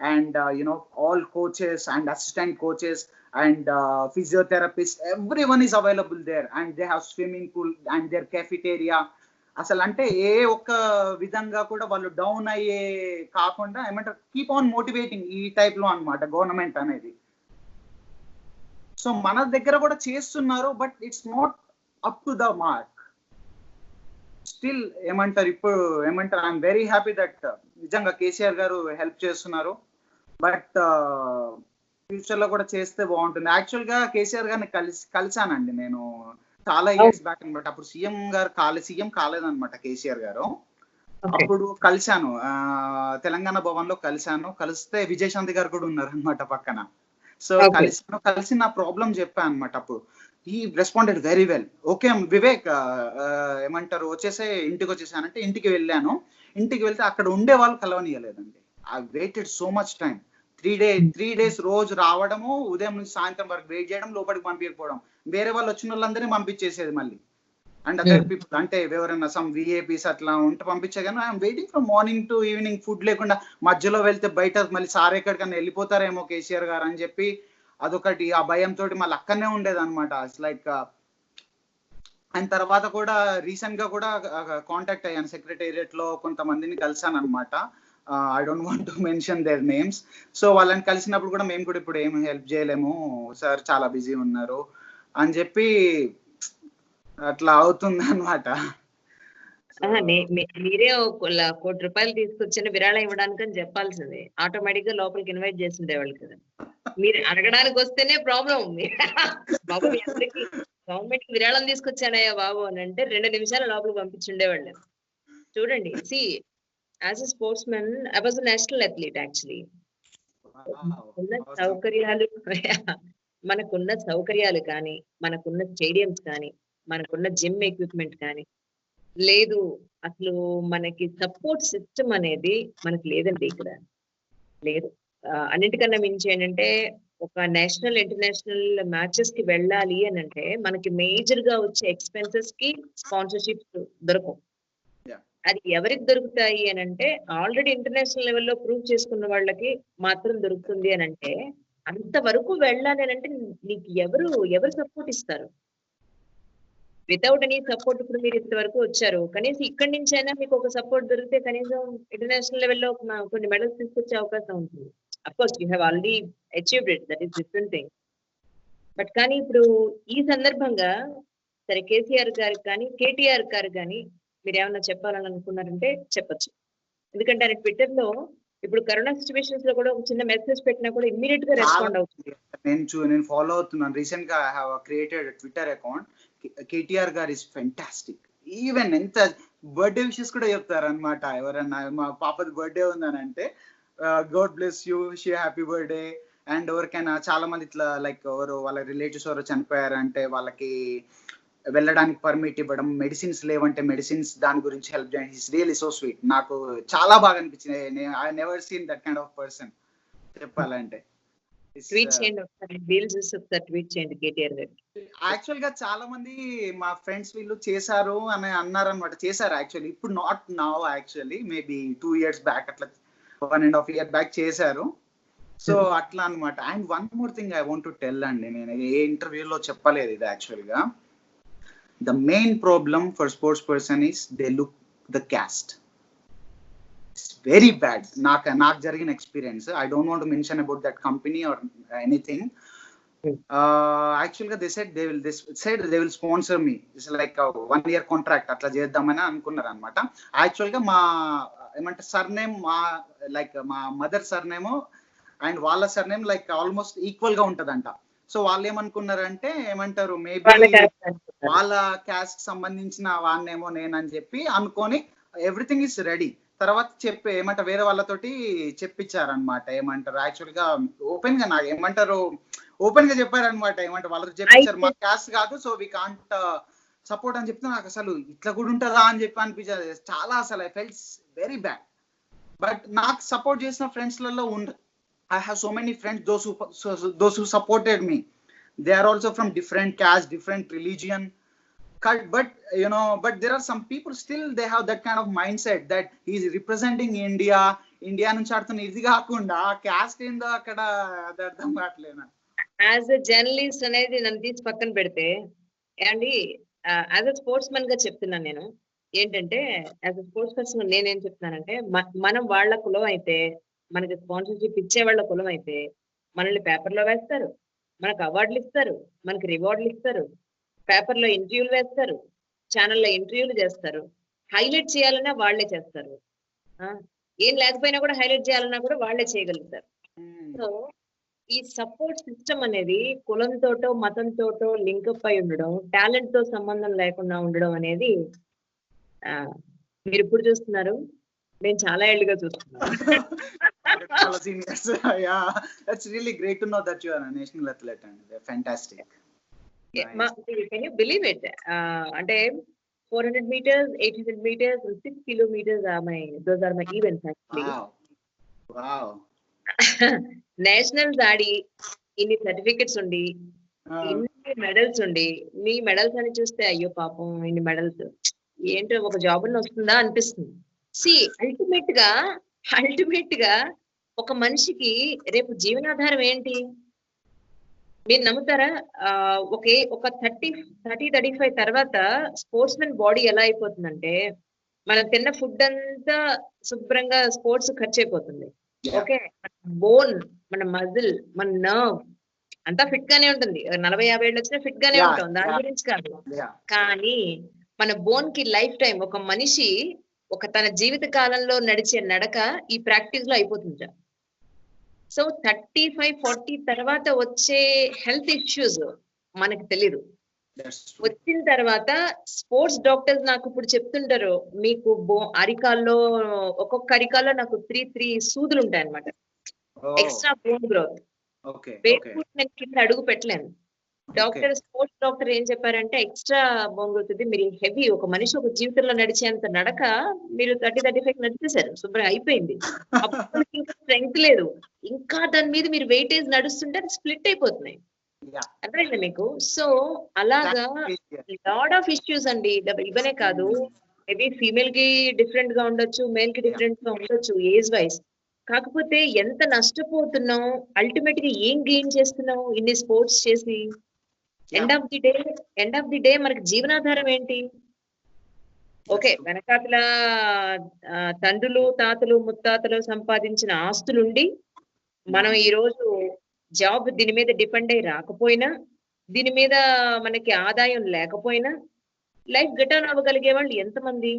and you know all coaches and assistant coaches and physiotherapist, everyone is available there, and they have swimming pool and their cafeteria. అసలు అంటే ఏ ఒక్క విధంగా కూడా వాళ్ళు down అయ్యే కాకుండా ఏమంటారు, కీప్ ఆన్ మోటివేటింగ్ ఈ టైప్ లో అన్నమాట గవర్నమెంట్ అనేది. సో మన దగ్గర కూడా చేస్తున్నారు, but it's not up to the mark still. ఏమంటారు ఇప్పుడు ఏమంటారు, ఐఎమ్ వెరీ హ్యాపీ దట్ నిజంగా కేసీఆర్ గారు హెల్ప్ చేస్తున్నారు. బట్ ఫ్యూచర్ లో కూడా చేస్తే బాగుంటుంది. యాక్చువల్ గా కేసీఆర్ గారిని కలిసానండి నేను చాలా ఇయర్స్ బ్యాక్ అనమాట. అప్పుడు సీఎం కాలేదన్నమాట కేసీఆర్ గారు. అప్పుడు కలిశాను, తెలంగాణ భవన్ లో కలిస్తే విజయశాంతి గారు కూడా ఉన్నారు అనమాట పక్కన. సో కలిసి నా ప్రాబ్లం చెప్పాను అనమాట. అప్పుడు ఈ responded very well. Okay Vivek ఏమంటారు ఇంటికి వచ్చేసానంటే ఇంటికి వెళ్ళాను. ఇంటికి వెళ్తే అక్కడ ఉండే వాళ్ళు కలవనీయలేదండి. I waited so much time. 3 days రోజు రావడము, ఉదయం నుంచి సాయంత్రం వరకు వెయిట్ చేయడం, లోపలికి పంపించకపోవడం. వేరే వాళ్ళు వచ్చిన వాళ్ళందరినీ పంపించేసేది మళ్ళీ. అండ్ అదర్ పీపుల్ అంటే ఎవరైనా సమ్ విఏపీస్ అట్లా ఉంటే పంపించే, కానీ I'm waiting from morning to evening. Food లేకుండా మధ్యలో వెళ్తే బయట మళ్ళీ సార్ ఎక్కడికన్నా వెళ్ళిపోతారేమో కేసీఆర్ గారు అని చెప్పి అదొకటి, ఆ భయంతో మళ్ళీ అక్కడనే ఉండేది అనమాట. లైక్ అండ్ తర్వాత కూడా రీసెంట్ గా కూడా కాంటాక్ట్ అయ్యాను, సెక్రటేరియట్ లో కొంతమందిని కలిసాను అనమాట. I don't want to mention their names. So వాళ్ళని కలిసినప్పుడు కూడా మేము కూడా ఇప్పుడు ఏమి హెల్ప్ చేయలేము సార్, చాలా బిజీ ఉన్నారు అని చెప్పి అట్లా అవుతుంది అనమాట. మీరే ₹1 కోటి తీసుకొచ్చిన విరాళం ఇవ్వడానికి అని చెప్పాల్సిందే. ఆటోమేటిక్ గా లోపలికి ఇన్వైట్ చేసిండేవాళ్ళు కదా. మీరు అడగడానికి వస్తేనే ప్రాబ్లం ఉంది. బాబు మీ అందరికి గవర్నమెంట్ విరాళం తీసుకొచ్చానయ్యా బాబు అని అంటే 2 నిమిషాలు లోపలికి పంపించుండేవాళ్ళు. చూడండి, C as a sportsmen I was a national athlete actually. మనకున్న సౌకర్యాలు కానీ, మనకున్న స్టేడియంస్ కానీ, మనకున్న జిమ్ ఎక్విప్మెంట్ కానీ లేదు, అసలు మనకి సపోర్ట్ సిస్టమ్ అనేది మనకి లేదండి ఇక్కడ లేదు. అన్నిటికన్నా మించి ఏంటంటే ఒక నేషనల్ ఇంటర్నేషనల్ మ్యాచెస్ కి వెళ్ళాలి అని అంటే మనకి మేజర్ గా వచ్చే ఎక్స్పెన్సెస్ కి స్పాన్సర్షిప్స్ దొరకవు. అది ఎవరికి దొరుకుతాయి అని అంటే ఆల్రెడీ ఇంటర్నేషనల్ లెవెల్లో ప్రూవ్ చేసుకున్న వాళ్ళకి మాత్రం దొరుకుతుంది అని అంటే, అంతవరకు వెళ్ళాలి అని అంటే నీకు ఎవరు సపోర్ట్ ఇస్తారు? వితౌట్ ఎనీ సపోర్ట్ ఇప్పుడు మీరు ఇంతవరకు వచ్చారు, కనీసం ఇక్కడి నుంచి అయినా మీకు ఒక సపోర్ట్ దొరికితే కనీసం ఇంటర్నేషనల్ లెవెల్లో కొన్ని మెడల్స్ తీసుకొచ్చే అవకాశం ఉంటుంది. Of course you have already achieved it, that is different thing. But కానీ ఇప్పుడు ఈ సందర్భంగా సరే కేసీఆర్ గారికి కానీ కేటీఆర్ గారు కానీ మీరు ఏమన్నా చెప్పాలని అనుకున్నారంటే చెప్పచ్చు. ఎందుకంటే ఆయన ట్విట్టర్ లో ఇప్పుడు కరోనా సిచ్యువేషన్స్ లో కూడా ఒక చిన్న మెసేజ్ పెట్టినా కూడా ఇమ్మీడియట్ గా రెస్పాండ్ అవుతుంది. నేను ఫాలో అవుతున్నాను. రీసెంట్ గా I have created Twitter account. KTR గారు ఇస్ ఫెంటాస్టిక్. ఈవెన్ ఎంత బర్త్డే విషెస్ కూడా చెప్తారు అనమాట. ఎవరన్నా మా పాపది బర్త్డే ఉందని అంటే God bless you, she happy birthday. And ఎవరికైనా చాలా మంది ఇట్లా లైక్ ఎవరు వాళ్ళ రిలేటివ్స్ ఎవరు చనిపోయారంటే వాళ్ళకి వెళ్ళడానికి పర్మిట్ ఇవ్వడం, మెడిసిన్స్ లేవంటే మెడిసిన్స్ దాని గురించి హెల్ప్ చేయడం. It's really so sweet. నాకు చాలా బాగా అనిపించింది. I never seen that kind of person చెప్పాలంటే. యాక్చువల్ గా చాలా మంది మా ఫ్రెండ్స్ వీళ్ళు చేశారు అని అన్నారు అనమాట. చేశారు యాక్చువల్లీ, ఇప్పుడు not now, actually maybe 2 years back అట్లా 1.5 year బ్యాక్ చేశారు. సో అట్లా అన్నమాట. And one more thing I want to tell అండి, నేను ఏ ఇంటర్వ్యూలో చెప్పలేదు ఇది యాక్చువల్గా. The main problem for sports person is they look the caste. It's very bad. నాకు జరిగిన experience. I don't want to mention about that company or anything. యాక్చువల్గా they said they will sponsor me. It's like 1 year contract అట్లా చేద్దామని అనుకున్నారు అనమాట. యాక్చువల్గా మా ఏమంటారు సర్నేమ్, మా మదర్ సర్నేమ్ అండ్ వాళ్ళ సర్నేమ్ లైక్ ఆల్మోస్ట్ ఈక్వల్ గా ఉంటదంట. సో వాళ్ళు ఏమనుకున్నారంటే ఏమంటారు మేబీ వాళ్ళ క్యాస్ట్ సంబంధించిన వాడినేమో నేనని చెప్పి అనుకొని ఎవ్రీథింగ్ ఇస్ రెడీ. తర్వాత ఏమంటారు వేరే వాళ్ళతోటి చెప్పించారనమాట. ఏమంటారు యాక్చువల్ గా ఓపెన్ గా నాకు ఏమంటారు ఓపెన్ గా చెప్పారనమాట. ఏమంటారు వాళ్ళతో చెప్పించారు మా క్యాస్ట్ కాదు, సో వి కాంట్ సపోర్ట్ అని చెప్తే నాకు అసలు ఇట్లా కూడా ఉంటుందా అని చెప్పి అనిపించేది చాలా. అసలు I felt very bad. But నాకు సపోర్ట్ చేసిన ఫ్రెండ్స్ లలో I have so many friends, those who supported me. They are also from different caste, different religion. But but there are some people still they have that kind of mindset that he is representing India. India నుంచి ఆడుతున్న ఇది కాకుండా caste ఏందో అక్కడ అది అర్థం కావట్లేదు. As a journalist అనేది నన్ను తీసి పక్కన పెడితే అండి, యాజ్ ఎ స్పోర్ట్స్ మెన్ గా చెప్తున్నాను నేను. ఏంటంటే యాజ్ ఎ స్పోర్ట్స్ పర్సన్ నేనేం చెప్తున్నానంటే మనం వాళ్ళ కులం అయితే, మనకి స్పాన్సర్షిప్ ఇచ్చే వాళ్ళ కులం అయితే మనల్ని పేపర్లో వేస్తారు, మనకు అవార్డులు ఇస్తారు, మనకి రివార్డులు ఇస్తారు, పేపర్లో ఇంటర్వ్యూలు వేస్తారు, ఛానల్లో ఇంటర్వ్యూలు చేస్తారు. హైలైట్ చేయాలన్నా వాళ్లే చేస్తారు. ఏం లేకపోయినా కూడా హైలైట్ చేయాలన్నా కూడా వాళ్లే చేయగలుగుతారు. సో ఈ సపోర్ట్ సిస్టమ్ అనేది కులంతోటో మతంతోటో లింకప్ అయి ఉండడం, టాలెంట్ తో సంబంధం లేకుండా ఉండడం అనేది మీరు ఇప్పుడు చూస్తున్నారు, నేను చాలా ఏళ్ళుగా చూస్తున్నాను. చాలా seniors. Yeah, that's really great to know that you are a national athlete and they're fantastic. Can you believe it? అంటే 400 meters, 800 meters, 6 kilometers those are my events actually. Wow. Nationals ఆడి ఇన్ని సర్టిఫికెట్స్ ఉండి ఇన్ని medals ఉండి, మీ medals అని చూస్తే అయ్యో పాపం ఇన్ని మెడల్స్ ఏంటో ఒక జాబ్ వస్తుందా అనిపిస్తుంది. అల్టిమేట్ గా ఒక మనిషికి రేపు జీవనాధారం ఏంటి మీరు నమ్ముతారా? ఒక 30-35 తర్వాత స్పోర్ట్స్ మెన్ బాడీ ఎలా అయిపోతుందంటే, మనం తిన్న ఫుడ్ అంతా శుభ్రంగా స్పోర్ట్స్ ఖర్చు అయిపోతుంది. ఓకే, బోన్, మన మజిల్, మన నర్వ్ అంతా ఫిట్ గానే ఉంటుంది. 40-50 ఏళ్ళు వచ్చినా ఫిట్ గానే ఉంటాం, దాని గురించి కాదు. కానీ మన బోన్ కి లైఫ్ టైం, ఒక మనిషి తన జీవిత కాలంలో నడిచే నడక ఈ ప్రాక్టీస్ లో అయిపోతుంది. సో 35-40 తర్వాత వచ్చే హెల్త్ ఇష్యూస్ మనకు తెలీదు. వచ్చిన తర్వాత స్పోర్ట్స్ డాక్టర్స్ నాకు ఇప్పుడు చెప్తుంటారు, మీకు అరికాల్లో ఒక్కొక్క అరికాల్లో నాకు 3 సూదులు ఉంటాయన్నమాట, ఎక్స్ట్రా బోన్ గ్రోత్. నేను కింద అడుగు పెట్టలేను. స్పోర్ట్స్ డాక్టర్ ఏం చెప్పారంటే ఎక్స్ట్రా బోన్ గ్రోత్ ఇది, మీరు హెవీ, ఒక మనిషి ఒక జీవితంలో నడిచేంత నడక మీరు 30-35 నడిచేశారు, శుభ్రం అయిపోయింది. అప్పుడు ఇంకా స్ట్రెంగ్త్ లేదు, ఇంకా దాని మీద మీరు వెయిటేజ్ నడుస్తుంటే అది స్ప్లిట్ అయిపోతున్నాయి. అర్థమైందా మీకు? సో అలాగా లాట్ ఆఫ్ ఇష్యూస్ అండి. ఇవనే కాదు, మేబీ ఫీమేల్ కి డిఫరెంట్ గా ఉండొచ్చు, మేల్ కి డిఫరెంట్ గా ఉండొచ్చు ఏజ్ వైజ్. కాకపోతే ఎంత నష్టపోతున్నాం, అల్టిమేట్ గా ఏం గెయిన్ చేస్తున్నాం ఇన్ని స్పోర్ట్స్ చేసి? ఎండ్ ఆఫ్ ది డే మనకి జీవనాధారం ఏంటి? ఓకే, వెనకాతల తండ్రులు, తాతలు, ముత్తాతలు సంపాదించిన ఆస్తులుండి మనం ఈ రోజు జాబ్ దీని మీద డిపెండ్ అయి రాకపోయినా, దీని మీద మనకి ఆదాయం లేకపోయినా లైఫ్ గెట్ ఆన్ అవ్వగలిగే వాళ్ళు ఎంతమంది?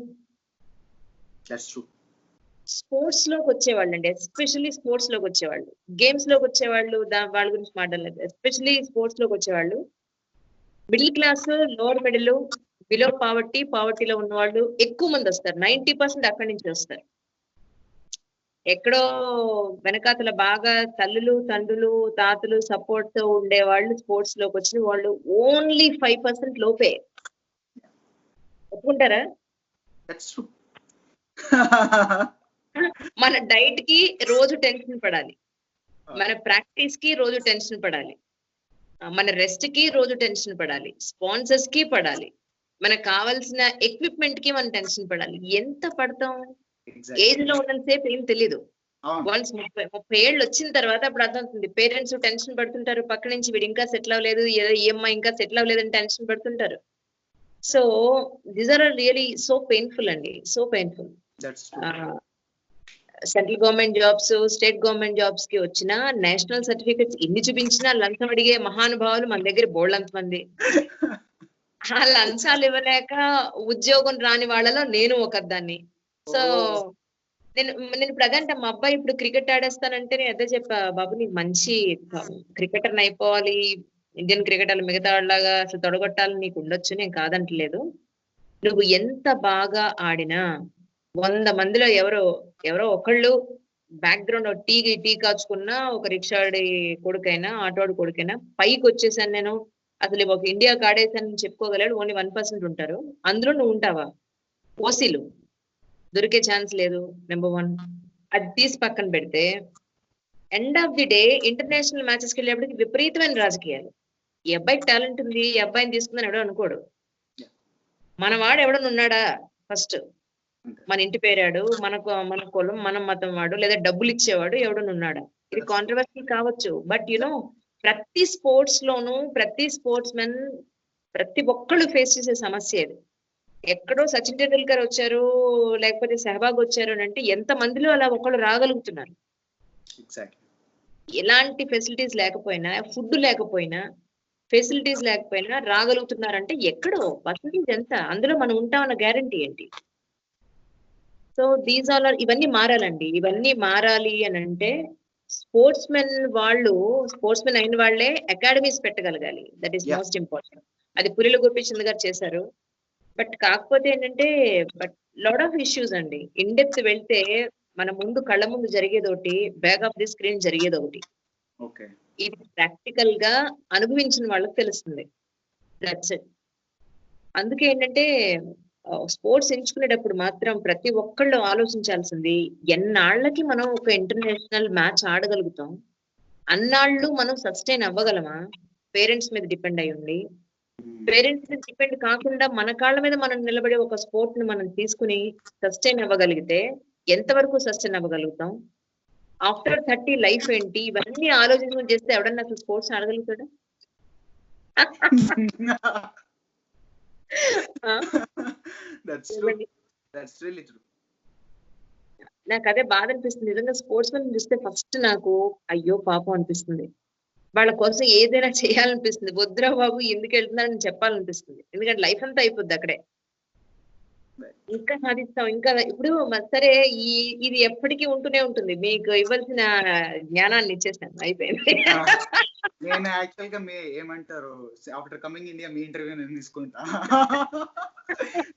స్పోర్ట్స్ లోకి వచ్చేవాళ్ళు అండి, ఎస్పెషల్లీ స్పోర్ట్స్ లోకి వచ్చేవాళ్ళు, గేమ్స్ లోకి వచ్చేవాళ్ళు వాళ్ళ గురించి మాట్లాడలేదు. ఎస్పెషల్లీ స్పోర్ట్స్ లోకి వచ్చేవాళ్ళు middle class, lower middle, below పావర్టీలో ఉన్న వాళ్ళు ఎక్కువ మంది వస్తారు. 90% అక్కడి నుంచి వస్తారు. ఎక్కడో వెనకాతల బాగా తల్లులు, తండ్రులు, తాతలు సపోర్ట్ తో ఉండేవాళ్ళు స్పోర్ట్స్ లోకి వచ్చిన వాళ్ళు ఓన్లీ 5% లోపే. ఒప్పుకుంటారా? మన డైట్ కి రోజు టెన్షన్ పడాలి, మన ప్రాక్టీస్ కి రోజు టెన్షన్ పడాలి, మన రెస్ట్ కి రోజు టెన్షన్ పడాలి, స్పాన్సర్స్ కి పడాలి, మనకు కావాల్సిన ఎక్విప్మెంట్ కి మనం టెన్షన్ పడాలి. ఎంత పడతాం? ఏజ్ లో ఉన్నంతసేపు ఏం తెలీదు, వన్స్ 30 ఏళ్ళు వచ్చిన తర్వాత అప్పుడు అర్థమవుతుంది. పేరెంట్స్ టెన్షన్ పడుతుంటారు, పక్క నుంచి వీడు ఇంకా సెటిల్ అవ్వలేదు, ఏదో ఈ అమ్మాయి ఇంకా సెటిల్ అవ్వలేదని టెన్షన్ పడుతుంటారు. So these are really so painful అండి, so painful. Central government jobs, state government jobs కి వచ్చిన నేషనల్ సర్టిఫికెట్స్ ఎన్ని చూపించినా లంచం అడిగే మహానుభావులు మన దగ్గర బోల్డంత మంది. ఆ లంచాలు ఇవ్వలేక ఉద్యోగం రాని వాళ్ళలో నేను ఒకదాన్ని. సో నేను ఇప్పుడు అదంటే మా అబ్బాయి ఇప్పుడు క్రికెట్ ఆడేస్తానంటే నేను అదే చెప్పా, బాబు నీకు మంచి క్రికెటర్ అయిపోవాలి, ఇండియన్ క్రికెటర్లు మిగతా వాళ్ళలాగా అసలు తొడగొట్టాలని నీకు ఉండొచ్చు, నేను కాదంటలేదు. నువ్వు ఎంత బాగా ఆడినా 100 మందిలో ఎవరో ఒకళ్ళు బ్యాక్గ్రౌండ్ టీ కాచుకున్నా, ఒక రిక్షాడి కొడుకైనా ఆటోడి కొడుకైనా పైకి వచ్చేసాను నేను, అసలు ఒక ఇండియాకి ఆడేసానని చెప్పుకోగలడు ఓన్లీ 1% ఉంటారు. అందులో నువ్వు ఉంటావా? ఓసీలు దొరికే ఛాన్స్ లేదు, నెంబర్ 1. అది తీసి పక్కన పెడితే end of the day international matches కి వెళ్ళేప్పటికి విపరీతమైన రాజకీయాలు. ఈ అబ్బాయికి టాలెంట్ ఉంది, ఈ అబ్బాయిని తీసుకుందని ఎవడో అనుకోడు. మన వాడు ఎవడన్నా ఉన్నాడా? ఫస్ట్ మన ఇంటి పేరాడు, మన కులం, మన మతం వాడు, లేదా డబ్బులు ఇచ్చేవాడు ఎవడన్నా ఉన్నాడా? ఇది కాంట్రవర్సీ కావచ్చు, బట్ యునో ప్రతి స్పోర్ట్స్ లోనూ ప్రతి స్పోర్ట్స్ మెన్ ప్రతి ఒక్కళ్ళు ఫేస్ చేసే సమస్య ఇది. ఎక్కడో సచిన్ టెండూల్కర్ వచ్చారు, లేకపోతే సెహవాగ్ వచ్చారు అని అంటే ఎంత మందిలో అలా ఒకళ్ళు రాగలుగుతున్నారు. ఎలాంటి ఫెసిలిటీస్ లేకపోయినా, ఫుడ్ లేకపోయినా, ఫెసిలిటీస్ లేకపోయినా రాగలుగుతున్నారంటే ఎక్కడో పర్సెంటేజ్ ఎంత, అందులో మనం ఉంటామన్న గ్యారంటీ ఏంటి? సో దీస్ ఆల్ ఇవన్నీ మారాలండి. ఇవన్నీ మారాలి అని అంటే స్పోర్ట్స్ మెన్ అయిన వాళ్ళే అకాడమీస్ పెట్టగలగాలి. That is most important. అది పులిల గోపీచంద్ గారు చేశారు. బట్ కాకపోతే ఏంటంటే లాట్ ఆఫ్ ఇష్యూస్ అండి. ఇన్ డెప్త్ వెళ్తే మన ముందు కళ్ళ ముందు జరిగేది ఒకటి, బ్యాక్ ఆఫ్ ది స్క్రీన్ జరిగేది ఒకటి. ఇది ప్రాక్టికల్ గా అనుభవించిన వాళ్ళకి తెలుస్తుంది. That's it. అందుకే ఏంటంటే స్పోర్ట్స్ ఎంచుకునేటప్పుడు మాత్రం ప్రతి ఒక్కళ్ళు ఆలోచించాల్సింది, ఎన్నాళ్ళకి మనం ఒక ఇంటర్నేషనల్ మ్యాచ్ ఆడగలుగుతాం, అన్నాళ్ళు మనం సస్టైన్ అవ్వగలమా? పేరెంట్స్ మీద డిపెండ్ అయి ఉండి, పేరెంట్స్ మీద డిపెండ్ కాకుండా మన కాళ్ళ మీద మనం నిలబడే ఒక స్పోర్ట్ ని మనం తీసుకుని సస్టైన్ అవ్వగలిగితే ఎంతవరకు సస్టైన్ అవ్వగలుగుతాం? ఆఫ్టర్ 30 లైఫ్ ఏంటి? ఇవన్నీ ఆలోచించుకుని చేస్తే ఎవడన్నా అసలు స్పోర్ట్స్ ఆడగలుగుతాడా? నాకు అదే బాధ అనిపిస్తుంది నిజంగా. స్పోర్ట్స్ మెన్ చూస్తే ఫస్ట్ నాకు అయ్యో పాపం అనిపిస్తుంది. వాళ్ళ కోసం ఏదైనా చేయాలనిపిస్తుంది. వద్దురా బాబు ఎందుకు వెళ్తున్నారని చెప్పాలనిపిస్తుంది. ఎందుకంటే లైఫ్ అంతా అయిపోద్ది అక్కడే. ఇంకా సాధిస్తాం, ఇంకా ఇప్పుడు సరే ఇది ఎప్పటికీ ఉంటూనే ఉంటుంది. మీకు ఇవ్వాల్సిన జ్ఞానాన్ని ఇచ్చేసాను, అయిపోయింది. నేను యాక్చువల్ గా ఏమంటారు, ఆఫ్టర్ కమింగ్ ఇండియా మీ ఇంటర్వ్యూ నేను తీసుకుంటా.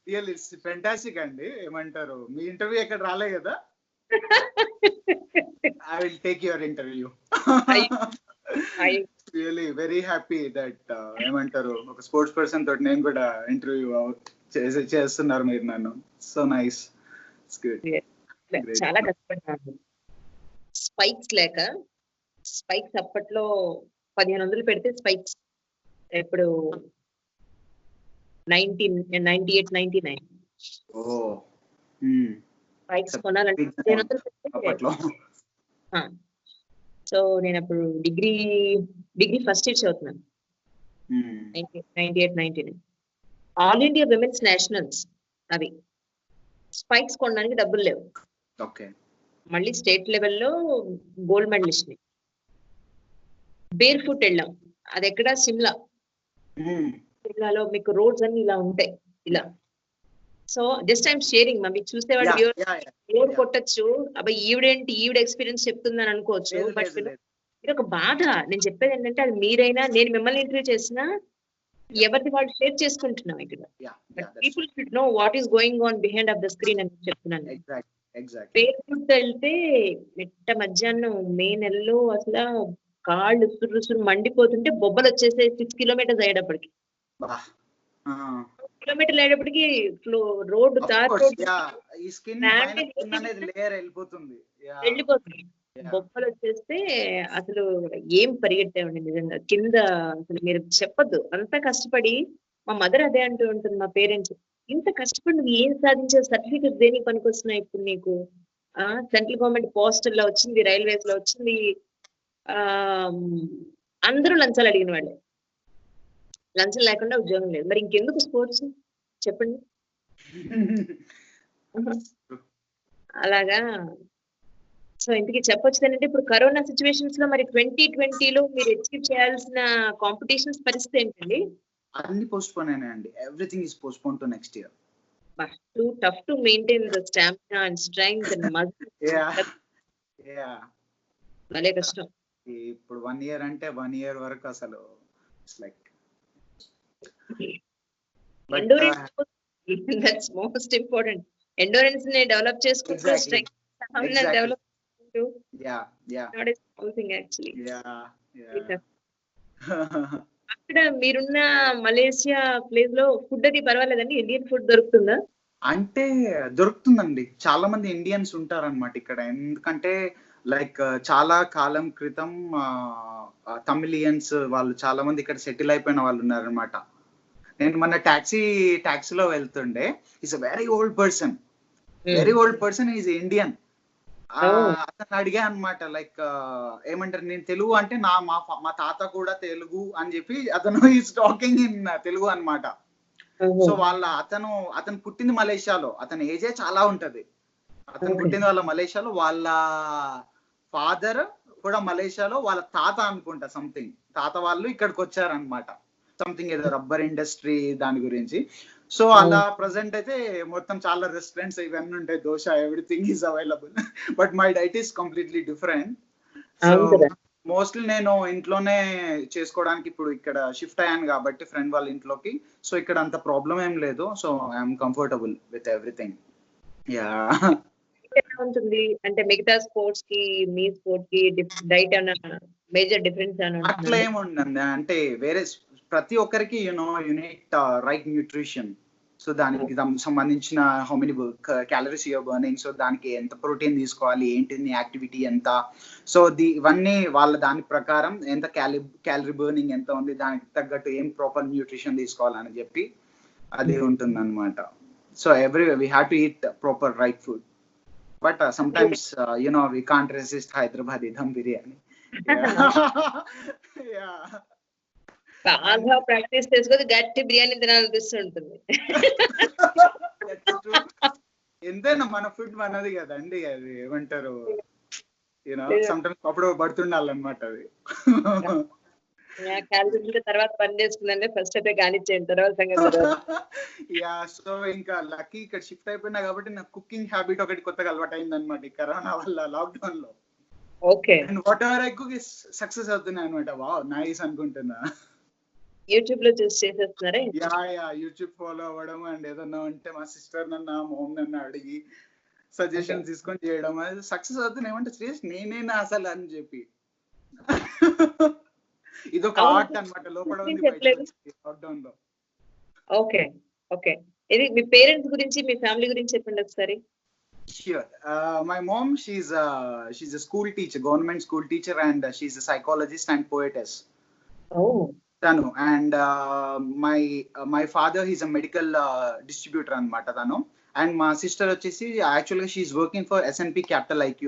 రియల్ ఇట్స్ ఫెంటాస్టిక్ అండి. ఏమంటారు, మీ ఇంటర్వ్యూ ఎక్కడ రాలే కదా, I will take your interview. Really very happy that ఏమంటారు ఒక స్పోర్ట్స్ పర్సన్ తోటి నేను కూడా ఇంటర్వ్యూ చేస్తున్నారు మీరు నన్ను. So nice. చాలా కష్టపడ్డాను. స్పైక్స్ లేక, స్పైక్స్ అప్పట్లో 1500 పెడితే స్పైక్స్ ఇప్పుడు 98-99 స్పైక్స్ కొనాలంటే 1500 పెడితే. సో నేను అప్పుడు డిగ్రీ ఫస్ట్ ఇయర్ చదువుతున్నాను. 98-99 ఆల్ ఇండియా విమెన్స్ నేషనల్స్ అవి. స్పైక్స్ కొనడానికి డబ్బులు లేవు. మళ్ళీ స్టేట్ లెవెల్లో గోల్డ్ మెడలిస్ట్ ని. బేర్ ఫుట్ వెళ్ళాం. అది ఎక్కడ? సిమ్లాలో మీకు రోడ్స్ అన్ని ఇలా ఉంటాయి ఇలా. So just I'm sharing. మీకు చూసేవాడు ఎవరు కొట్టచ్చు, అబ్బాయి ఈవిడ ఎక్స్పీరియన్స్ చెప్తుందని అనుకోవచ్చు. బట్ ఇది ఒక బాధ. నేను చెప్పేది ఏంటంటే అది మీరైనా, నేను మిమ్మల్ని ఇంటర్వ్యూ చేసినా ఎవరిది వాళ్ళు షేర్ చేసుకుంటున్నాం ఇక్కడ. People should know what is going on behind of the screen అని చెప్తున్నాను. ఫేస్బుక్ వెళ్తే మిట్ట మధ్యాహ్నం మే నెలలో అసలు కాళ్ళు సుర్రు మండిపోతుంటే బొబ్బలు వచ్చేసే 6 కిలోమీటర్స్ అయ్యేటప్పటికి, 6 కిలోమీటర్లు అయ్యేటప్పటికి రోడ్డు వెళ్ళిపోతుంది. బొబ్బలు వచ్చేస్తే అసలు ఏం పరిగెట్టామండి నిజంగా. కింద అసలు మీరు చెప్పద్దు, అంత కష్టపడి. మా మదర్ అదే అంటూ ఉంటుంది, మా పేరెంట్స్, ఇంత కష్టపడి నువ్వు ఏం సాధించే, సర్టిఫికెట్ దేనికి పనికొస్తున్నాయి ఇప్పుడు నీకు? సెంట్రల్ గవర్నమెంట్ పోస్టల్లో వచ్చింది, రైల్వేస్ లో వచ్చింది. ఆ అందరూ లంచాలు అడిగిన వాళ్ళే. లంచం లేకుండా ఉద్యోగం లేదు. మరి ఇంకెందుకు స్పోర్ట్స్ చెప్పండి? అలాగా. సో ఇంతకీ చెప్పొచ్చుదంటే ఇప్పుడు కరోనా సిచ్యువేషన్స్ లో మరి 2020లో మీరు అచీవ్ చేయాల్సిన కాంపిటీషన్స్ పరిస్థితి ఏంటండి? అన్ని పోస్ట్పోన్ అయినాయండి. Everything is postpone to next year. Too tough to maintain the stamina and strength and muscle. Yeah భలే కష్టం. ఇప్పుడు 1 ఇయర్ అంటే 1 ఇయర్ వరకు అసలు like endurance that's most important. Endurance ని డెవలప్ చేసుకుంటూ స్ట్రెంగ్త్ స్టామినా డెవలప్ చేసుకుంటూ not a small thing actually. అక్కడ మీరున్న మలేషియా ప్లేస్ లో ఫుడ్ అది పర్వాలేదండి? ఇండియన్ ఫుడ్ దొరుకుతుందా? అంటే దొరుకుతుందండి. చాలా మంది ఇండియన్స్ ఉంటారన్నమాట ఇక్కడ. ఎందుకంటే లైక్ చాలా కాలం క్రితం తమిళియన్స్ వాళ్ళు చాలా మంది ఇక్కడ సెటిల్ అయిపోయిన వాళ్ళు ఉన్నారనమాట. నేను మొన్న టాక్సీలో వెళ్తుండే. Is a very old person is Indian. అతను అడిగా అనమాట లైక్ ఏమంటారు, నేను తెలుగు అంటే మా తాత కూడా తెలుగు అని చెప్పి అతను ఈజ్ టాకింగ్ ఇన్ తెలుగు అనమాట. సో అతను పుట్టింది మలేషియాలో. అతని ఏజే చాలా ఉంటది. అతను పుట్టింది వాళ్ళ మలేషియాలో. వాళ్ళ ఫాదర్ కూడా మలేషియాలో. వాళ్ళ తాత అనుకుంటా సంథింగ్. తాత వాళ్ళు ఇక్కడికి వచ్చారనమాట. సంథింగ్ ఏదో రబ్బర్ ఇండస్ట్రీ దాని గురించి. సో అలా ప్రజెంట్ అయితే మొత్తం చాలా రెస్టారెంట్స్ ఇవన్నీ ఉంటాయి. Dosa everything is available. But my diet is completely different. So mostly నేను ఇంట్లోనే చేసుకోవడానికి ఇప్పుడు ఇక్కడ షిఫ్ట్ అయ్యాను కాబట్టి ఫ్రెండ్ వాళ్ళ ఇంట్లోకి. సో ఇక్కడ అంత ప్రాబ్లం ఏం లేదు. So I'm comfortable with everything. Yeah ఉంటుంది అంటే మిగతా స్పోర్ట్స్ కి మీ స్పోర్ట్ కి డైట్ అన్న మేజర్ డిఫరెన్స్ అట్లా ఏముండండి. అంటే వేరే ప్రతి ఒక్కరికి యూనిట్ రైట్ న్యూట్రిషన్. సో దానికి సంబంధించిన how many calories you're burning, so దానికి ఎంత ప్రోటీన్ తీసుకోవాలి, ఏంటిది యాక్టివిటీ ఎంత, సో ఇవన్నీ వాళ్ళ దాని ప్రకారం ఎంత క్యాలరీ బర్నింగ్ ఎంత ఉంది, దానికి తగ్గట్టు ఏం ప్రాపర్ న్యూట్రిషన్ తీసుకోవాలని చెప్పి అది ఉంటుంది అనమాట. So we have to eat proper right food, but sometimes we can't resist Hyderabadi dum biryani. Yeah. బాగా ప్రాక్టీస్ చేసుకొని గట్టి బిర్యానీ తినాలనిపిస్తుంటుంది. ఎంతైనా మన ఫుడ్ మనది కదండి. అది ఏమంటారు, సమ్టైమ్స్ అప్పుడు పడుతుండాలన్నమాట అది. తర్వాత పని చేసుకుందంటే ఫస్ట్ అయితే కానిచ్చేయండి, తర్వాత సంగతి. యా సో ఇంకా లక్కీ ఇక్కడ షిఫ్ట్ అయిపోయినా కాబట్టి నాకు కుకింగ్ హ్యాబిట్ ఒకటి కొత్తగా అలవాటు అయింది అనమాట ఈ కరోనా వల్ల, లాక్డౌన్ లో. Okay. And what ever I cook is success అవుతున్నాయి అనమాట. వావ్ నైస్ అనుకుంటున్నా. యూట్యూబ్ లో చూసి చేసేస్తున్నారా? యా యూట్యూబ్ ఫాలో అవ్వడం అండ్ ఏదన్నా ఉంటే మా సిస్టర్ నన్న మోమ్ నన్న అడిగి సజెషన్ తీసుకొని చేయడం. అది సక్సెస్ అవుతున్నాయి. ఏమంటే సీరియస్ నేనేనా అసలు అని చెప్పి. ఇదొక ఆర్ట్ అన్నమాట లోపల లాక్డౌన్ లో. Okay okay. ఇది మీ పేరెంట్స్ గురించి మీ ఫ్యామిలీ గురించి చెప్పండి ఒకసారి. Sure. My mom, she's a school teacher, government school teacher, and she's a psychologist and poetess. Oh. Tanu. And my father, he's a medical distributor anamata tanu. And my sister vachesi actually she's working for S&P Capital IQ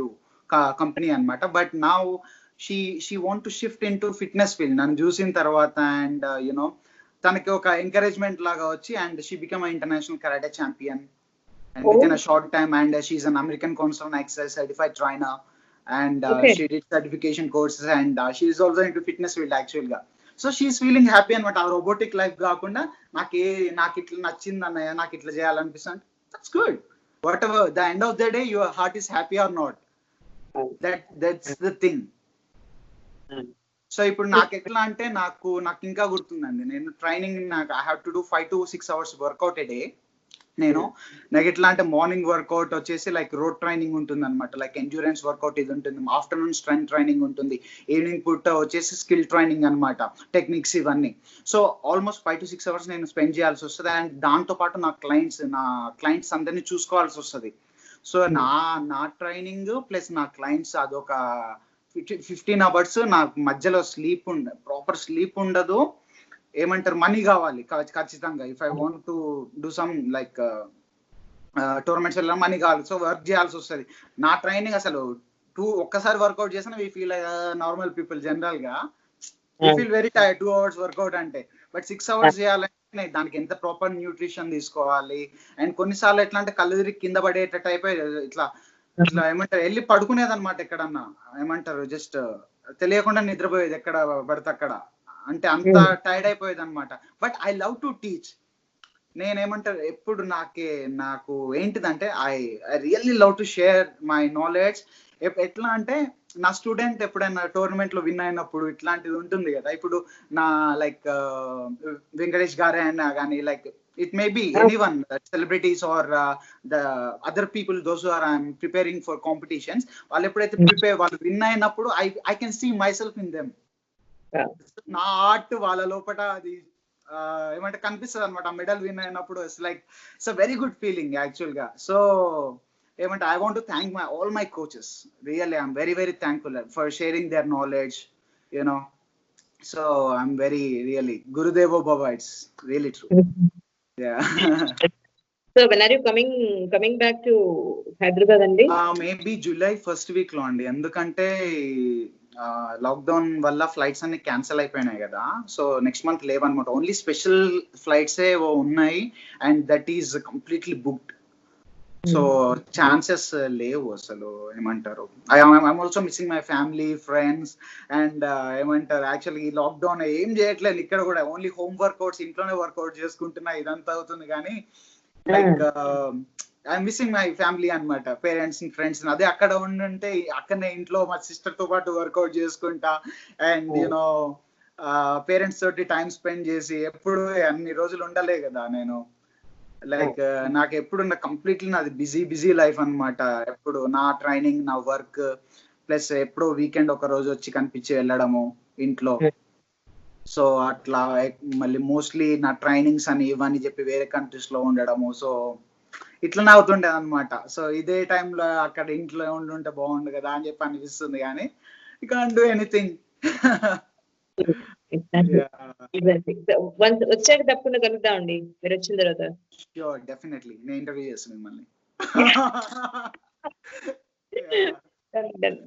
company anamata. But now she want to shift into fitness field. Nan chusin tarvata and tanaki oka encouragement laga vachi, and she became an international karate champion. And within a short time, and she's an American Council on Exercise certified trainer, and she did certification courses, and she is also into fitness field actually. So she's feeling happy and ఆ robotic life కాకుండా నాకు ఇట్లా నచ్చింది అన్నయ్య, నాకు ఇట్లా చేయాలనిపిస్తుంది. That's good. Whatever the end of the day, your heart is happy or not, that's the thing. So ఇప్పుడు నాకు ఎట్లా అంటే నాకు ఇంకా గుర్తుందండి. నేను ట్రైనింగ్ నాకు I have to do 5 to 6 hours workout a day. నాకు ఎట్లా అంటే మార్నింగ్ వర్కౌట్ వచ్చేసి లైక్ రోడ్ ట్రైనింగ్ ఉంటుంది అనమాట, లైక్ ఎండ్యూరెన్స్ వర్కౌట్ ఇది ఉంటుంది. ఆఫ్టర్నూన్ స్ట్రెంత్ ట్రైనింగ్ ఉంటుంది. ఈవినింగ్ పూట వచ్చేసి స్కిల్ ట్రైనింగ్ అనమాట, టెక్నిక్స్ ఇవన్నీ. సో ఆల్మోస్ట్ 5 to 6 hours నేను స్పెండ్ చేయాల్సి వస్తుంది. అండ్ దాంతో పాటు నా క్లయింట్స్ అందరినీ చూసుకోవాల్సి వస్తుంది. సో నా ట్రైనింగ్ ప్లస్ నా క్లయింట్స్ అదొక 15 hours. నాకు మధ్యలో ప్రాపర్ స్లీప్ ఉండదు. ఏమంటారు, మనీ కావాలి ఖచ్చితంగా. If I want to do some like tournaments వెళ్ళడం మనీ కావాలి, సో వర్క్ చేయాల్సి వస్తుంది. నా ట్రైనింగ్ అసలు ఒక్కసారి వర్కౌట్ చేసినా we feel normal people general గా we feel very tired 2 hours workout అంటే. బట్ 6 hours చేయాలంటే దానికి ఎంత ప్రాపర్ న్యూట్రిషన్ తీసుకోవాలి. అండ్ కొన్నిసార్లు ఎట్లా అంటే కళ్ళు తిరిగి కింద పడేటట్టు అయిపోయి ఇట్లా ఇట్లా ఏమంటారు వెళ్ళి పడుకునేది అనమాట ఎక్కడన్నా, ఏమంటారు జస్ట్ తెలియకుండా నిద్రపోయేది ఎక్కడ పడితే అక్కడ, అంటే అంత టైర్డ్ అయిపోయేది అనమాట. But I love to teach. నేనేమంటారు ఎప్పుడు నాకు ఏంటిదంటే I really love to share my knowledge. ఎట్లా అంటే నా స్టూడెంట్ ఎప్పుడైనా టోర్నమెంట్ లో విన్ అయినప్పుడు ఇట్లాంటిది ఉంటుంది కదా, ఇప్పుడు నా లైక్ వెంకటేష్ గారే అయినా కానీ, like it may be anyone celebrities or the other people those are I'm preparing for competitions, వాళ్ళు ఎప్పుడైతే వాళ్ళు విన్ అయినప్పుడు I can see myself in them. నా ఆర్ట్ వాళ్ళ లోపల అది ఏమంటే కనిపిస్తుంది అనమాట. మెడల్ విన్ అయినప్పుడు it's like it's a very good feeling actual గా. సో ఏమంటే I want to thank all my coaches. Really I'm very very thankful for sharing their knowledge, you know. So I'm very really గురుదేవో భవ, it's really true. So when are you coming back to Hyderabad అండి? Maybe July 1st week లో అండి. ఎందుకంటే lockdown వల్ల flights అన్ని cancel అయిపోయినాయి కదా, సో నెక్స్ట్ మంత్ లేవన్నమాట. ఓన్లీ స్పెషల్ ఫ్లైట్స్ ఉన్నాయి and that is completely booked. So chances లేవు అసలు. ఏమంటారు I'm also missing my family, friends and ఏమంటారు యాక్చువల్లీ ఈ లాక్డౌన్ ఏం చేయట్లేదు ఇక్కడ కూడా, ఓన్లీ హోమ్ వర్కౌట్స్, ఇంట్లోనే వర్కౌట్ చేసుకుంటున్నా, ఇదంతా అవుతుంది. కానీ like I'm missing my family అనమాట, పేరెంట్స్ ఫ్రెండ్స్. అదే అక్కడ ఉండుంటే అక్కడనే ఇంట్లో మా సిస్టర్ తో పాటు వర్కౌట్ చేసుకుంటా అండ్ యూనో పేరెంట్స్ తోటి టైం స్పెండ్ చేసి, ఎప్పుడు అన్ని రోజులు ఉండలే కదా నేను. లైక్ నాకు ఎప్పుడు కంప్లీట్లీ నాది బిజీ లైఫ్ అనమాట. ఎప్పుడు నా ట్రైనింగ్, నా వర్క్, ప్లస్ ఎప్పుడో వీకెండ్ ఒక రోజు వచ్చి కనిపించి వెళ్ళడము ఇంట్లో. సో అట్లా మళ్ళీ మోస్ట్లీ నా ట్రైనింగ్స్ అని ఇవన్నీ చెప్పి వేరే కంట్రీస్ లో ఉండడము. సో ఇట్లనే అవుతుండే అనమాట. సో ఇదే టైంలో అక్కడ ఇంట్లో ఉండుంటే బాగుండు కదా అని చెప్పి అనిపిస్తుంది, కానీ యూ కాంట్ డూ ఎనీథింగ్. వచ్చాక తప్పకుండా కలుద్దామండి మీరు వచ్చిన తర్వాత. ష్యూర్, డెఫినెట్లీ నేను ఇంటర్వ్యూ చేస్తాను మిమ్మల్ని.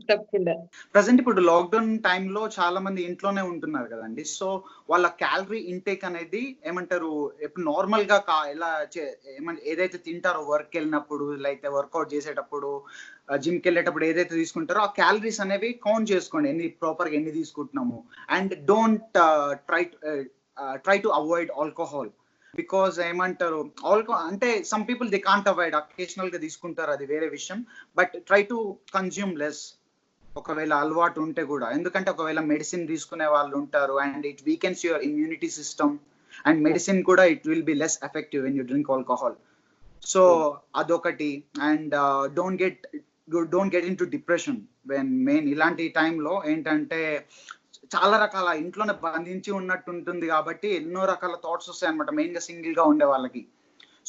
తప్పకుండా. ప్రజెంట్ ఇప్పుడు లాక్డౌన్ టైంలో చాలా మంది ఇంట్లోనే ఉంటున్నారు కదండి. సో వాళ్ళ క్యాలరీ ఇంటేక్ అనేది ఏమంటారు ఇప్పుడు నార్మల్ గా ఎలా ఏదైతే తింటారో వర్క్ వెళ్ళినప్పుడు, లైక్ వర్కౌట్ చేసేటప్పుడు, జిమ్కి వెళ్ళేటప్పుడు ఏదైతే తీసుకుంటారో ఆ క్యాలరీస్ అనేవి కౌంట్ చేసుకోండి, ఎన్ని తీసుకుంటున్నాము. And don't try to avoid alcohol. Because ఏమంటారు అంటే some people they can't avoid, occasional గా తీసుకుంటారు, అది వేరే విషయం. But try to consume less ఒకవేళ అలవాటు ఉంటే కూడా. ఎందుకంటే ఒకవేళ మెడిసిన్ తీసుకునే వాళ్ళు ఉంటారు and it weakens your immunity system, and medicine కూడా it will be less effective when you drink alcohol. So అదొకటి. And don't get in to depression when main ఇలాంటి టైంలో. ఏంటంటే చాలా రకాల ఇంట్లోనే బంధించి ఉన్నట్టు ఉంటుంది కాబట్టి ఎన్నో రకాల థాట్స్ వస్తాయి అనమాట, మెయిన్ గా సింగిల్ గా ఉండే వాళ్ళకి.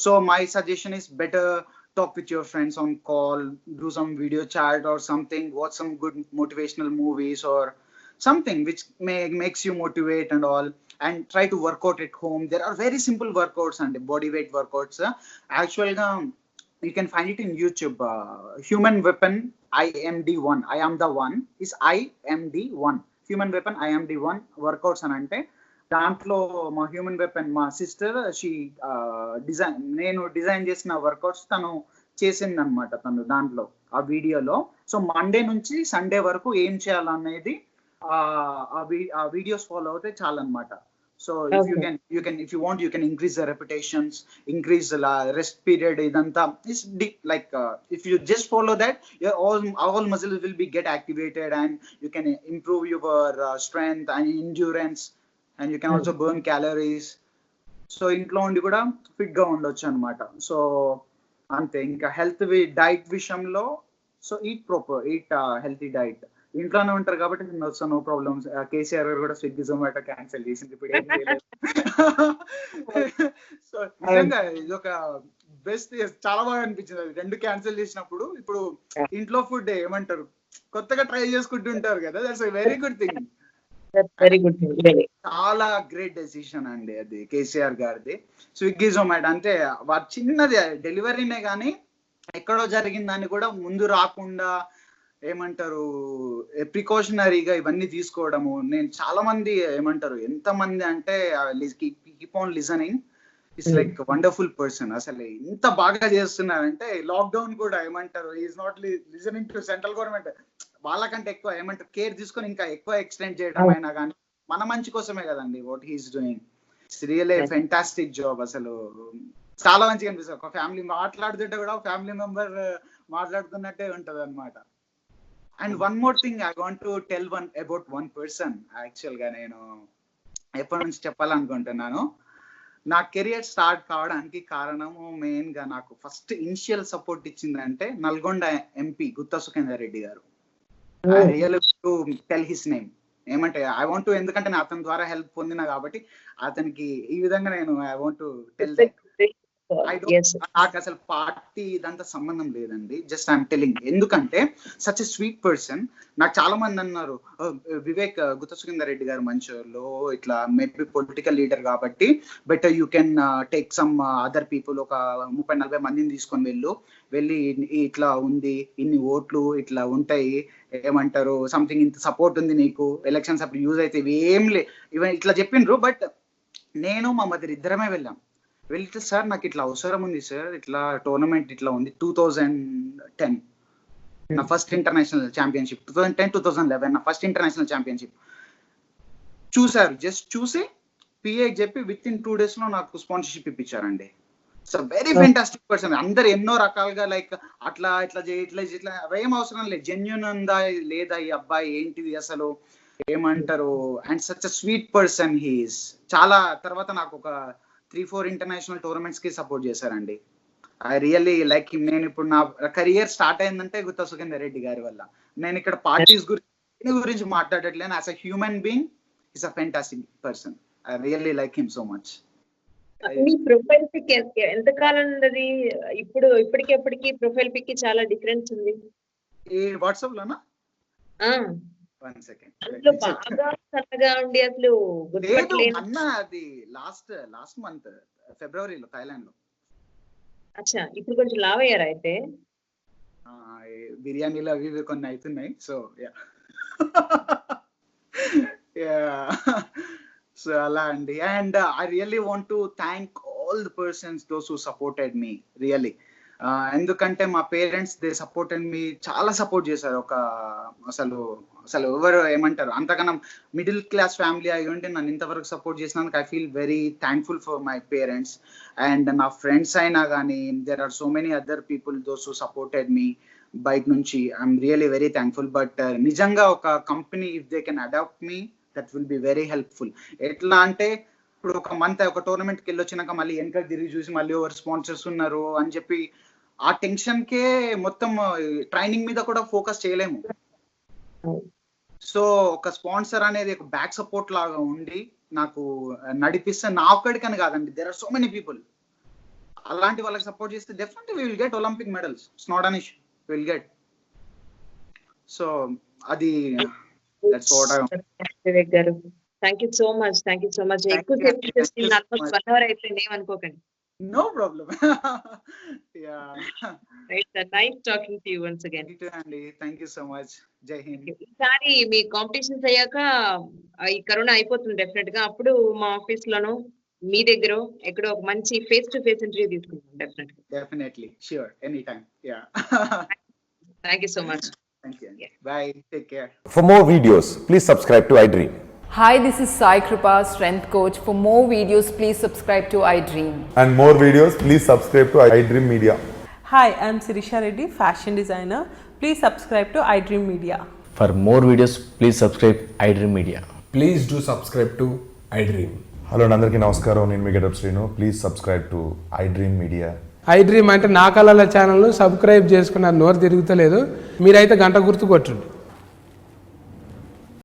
So my suggestion is better talk with your friends on call, do some video chat or something, watch some good motivational movies or something which makes you motivate and all, and try to work out at home. There are very simple workouts and body weight workouts. Actually you can find it in YouTube. Human Weapon IMD1, I am the one is IMD1, Human Weapon IMD1 workouts అని అంటే దాంట్లో మా human weapon మా sister నేను design చేసిన workouts తను చేసింది అనమాట. తను దాంట్లో ఆ వీడియోలో. సో మండే నుంచి సండే వరకు ఏం చేయాలనేది ఆ వీడియోస్ ఫాలో అవుతే చాలన్నమాట. So if you want you can increase the repetitions, increase rest period, ఇదంతా is like if you just follow that all muscles will be get activated and you can improve your strength and endurance. And you can also burn calories. So ఇంట్లో ఉండి కూడా fit గా ఉండొచ్చు అనమాట. So అంతే. ఇంకా health diet విషయంలో so eat healthy diet. ఇంట్లోనే ఉంటారు కాబట్టి నో ప్రాబ్లమ్స్. కేసీఆర్ గారు కూడా స్విగ్గీ జొమాటో క్యాన్సిల్ చేసింది, ఇప్పుడు ఏం చేయలేదు. సో నిజంగా ఇది ఒక బెస్ట్, చాలా బాగా అనిపించింది అది. 2 క్యాన్సిల్ చేసినప్పుడు ఇప్పుడు ఇంట్లో ఫుడ్ ఏమంటారు కొత్తగా ట్రై చేసుకుంటుంటారు కదా, that's a very good thing. Very good really. చాలా గ్రేట్ డెసిషన్ అండి అది కేసీఆర్ గారిది. స్విగ్గీ జొమాటో అంటే చిన్నది డెలివరీనే కానీ ఎక్కడో జరిగిందని కూడా ముందు రాకుండా ఏమంటారు ప్రికాషనరీగా ఇవన్నీ తీసుకోవడము. నేను చాలా మంది ఏమంటారు ఎంతమంది అంటే keep on listening, it's like wonderful person. అసలు ఇంత బాగా చేస్తున్నారంటే లాక్డౌన్ కూడా ఏమంటారు is not listening to central government, వాళ్ళకంటే ఎక్కువ ఏమంటారు కేర్ తీసుకొని ఇంకా ఎక్కువ ఎక్స్టెండ్ చేయడం అయినా కానీ మన మంచి కోసమే కదండి what he's doing. It's really fantastic job. అసలు చాలా మంచిగా అనిపిస్తుంది. ఒక ఫ్యామిలీ మాట్లాడుతుంటే కూడా ఫ్యామిలీ మెంబర్ మాట్లాడుతున్నట్టే ఉంటది అనమాట. And one more thing I want to tell about one person. Actual గా నేను ఎప్పటి నుంచి చెప్పాలనుకుంటున్నాను, నా కెరియర్ స్టార్ట్ కావడానికి కారణము మెయిన్ గా నాకు ఫస్ట్ ఇనిషియల్ సపోర్ట్ ఇచ్చిందంటే నల్గొండ ఎంపీ గుత్తా సుఖేందర్ రెడ్డి గారు. I real to tell his name. ఏమంటే ఐ వాంట్ టు, ఎందుకంటే నేను అతని ద్వారా హెల్ప్ పొందినా కాబట్టి అతనికి ఈ విధంగా నేను I want to tell that. నాకు అసలు పార్టీ ఇదంతా సంబంధం లేదండి, జస్ట్ ఐఎమ్ టెలింగ్. ఎందుకంటే సచ్ ఎ స్వీట్ పర్సన్. నాకు చాలా మంది అన్నారు వివేక్ గుత్తా సుఖేందర్ రెడ్డి గారు మంచోళ్ళు, ఇట్లా మేబీ పొలిటికల్ లీడర్ కాబట్టి better you can take some other people, ఒక 30-40 మందిని తీసుకొని వెళ్ళి ఇట్లా ఉంది, ఇన్ని ఓట్లు ఇట్లా ఉంటాయి, ఏమంటారు సంథింగ్ ఇంత సపోర్ట్ ఉంది నీకు, ఎలక్షన్స్ అప్పుడు యూజ్ అయితే ఏం లే ఇవన్నీ ఇట్లా చెప్పిండ్రు. బట్ నేను మా మదర్ ఇద్దరమే వెళ్తే సార్ నాకు ఇట్లా అవసరం ఉంది సార్, ఇట్లా టోర్నమెంట్ ఇట్లా ఉంది. 2010 నా ఫస్ట్ ఇంటర్నేషనల్ ఛాంపియన్షిప్, 2010-2011 నా ఫస్ట్ ఇంటర్నేషనల్ ఛాంపియన్షిప్ చూసారు. జస్ట్ చూసి పిఏకి చెప్పి విత్ ఇన్ 2 days లో నాకు స్పాన్సర్షిప్ ఇప్పించారండి. So very fantastic person. అందరు ఎన్నో రకాలుగా లైక్ అట్లా ఏం అవసరం లేదు, జెన్యూన్ ఉందా లేదా ఈ అబ్బాయి ఏంటిది అసలు ఏమంటారు. And such a sweet person he is. చాలా తర్వాత నాకు ఒక 3-4 ఇంటర్నేషనల్ టోర్నమెంట్స్ కి సపోర్ట్ చేశారండి. I really like him. నేను ఇప్పుడు నా కెరియర్ స్టార్ట్ అయిందంటే గుత్తా సుఖేందర్ రెడ్డి గారి వల్ల. నేను ఇక్కడ పార్టీస్ గురించి మాట్లాడట్లేను. As a human being is a fantastic person. I really like him so much. మీ ప్రొఫైల్ పిక్ ఎంత కాలం ఉన్నది? ఇప్పటికి ప్రొఫైల్ పిక్ చాలా డిఫరెన్స్ ఉంది. ఈ వాట్సాప్ లోనా? 1 second. అందులో బాగా సన్నగా ఉండి అసలు గుర్తుపట్టలేను. అన్న అది లాస్ట్ మంత్ ఫిబ్రవరిలో థాయిలాండ్ లో. అచ్చా, ఇప్పుడు కొంచెం లావ్ అయ్యారా అయితే? బిర్యానీలు అవి ఇవి కొన్ని అవుతున్నాయి. సో సో అలా అండి. And I really want to thank all the persons those who supported me really. ఎందుకంటే మా పేరెంట్స్ దే సపోర్టెడ్ మీ, చాలా సపోర్ట్ చేశారు. అసలు ఎవరు ఏమంటారు అంతకన్నా మిడిల్ క్లాస్ ఫ్యామిలీ అయి ఉంటే నన్ను ఇంతవరకు సపోర్ట్ చేసినందుకు I feel very thankful for my parents. And నా ఫ్రెండ్స్ అయినా కానీ there are so many other people those who supported me బయట నుంచి. I'm really very thankful. But నిజంగా ఒక company if they can adapt me that will be very helpful. ఎట్లా అంటే ఇప్పుడు ఒక మంత్ ఒక టోర్నమెంట్కి వెళ్ళి వచ్చినాక మళ్ళీ వెనక తిరిగి చూసి మళ్ళీ ఎవరు స్పాన్సర్స్ ఉన్నారు అని చెప్పి ఆ టెన్షన్ కే మొత్తం ట్రైనింగ్ మీద కూడా ఫోకస్ చేయలేము. సో ఒక స్పాన్సర్ అనేది ఒక బ్యాక్ సపోర్ట్ లాగా ఉండి నాకు నడిపిస్తే, నా ఒక్కడికని కాదండి, there are so many people. అలాంటి వాళ్ళకి సపోర్ట్ చేస్తే definitely we will get Olympic medals. It's not an issue, will get. So అది that's what I Vivek garu. Thank you so much. ఎక్కువ సేపు ఆల్మోస్ట్ 1 hour అయిపోయింది, ఏమనుకోకండి. No problem. Yeah. Right, sir. Nice talking to you once again. Thank you so much. Jai Hind. ఈసారి మీ competitions అయ్యాక ఈ corona అయిపోతుంది definite గా, అప్పుడు మా ఆఫీస్ లోనో మీ దగ్గర ఎక్కడో ఒక మంచి ఫేస్ టు ఫేస్ ఇంటర్వ్యూ తీసుకుంటాం. Definitely. Sure. Anytime. Yeah. Thank you so much. Thank you. Yeah. Bye. Take care. For more videos, please subscribe to iDream. Hi, this is Sai Kripa, Strength Coach. For more videos, please subscribe to iDream. And more videos, please subscribe to iDream Media. Hi, I am Sirisha Reddy, fashion designer. Please subscribe to iDream Media. For more videos, please subscribe iDream Media. Please do subscribe to iDream. Hello అందరికీ నమస్కారం, నేను మీ getup Srinu. Please subscribe to iDream Media. iDream అంటే నా కళల channel subscribe చేసుకున్న నోరు తిరుగుతలేదు, మీరైతే గంట గుర్తు కొట్టండి.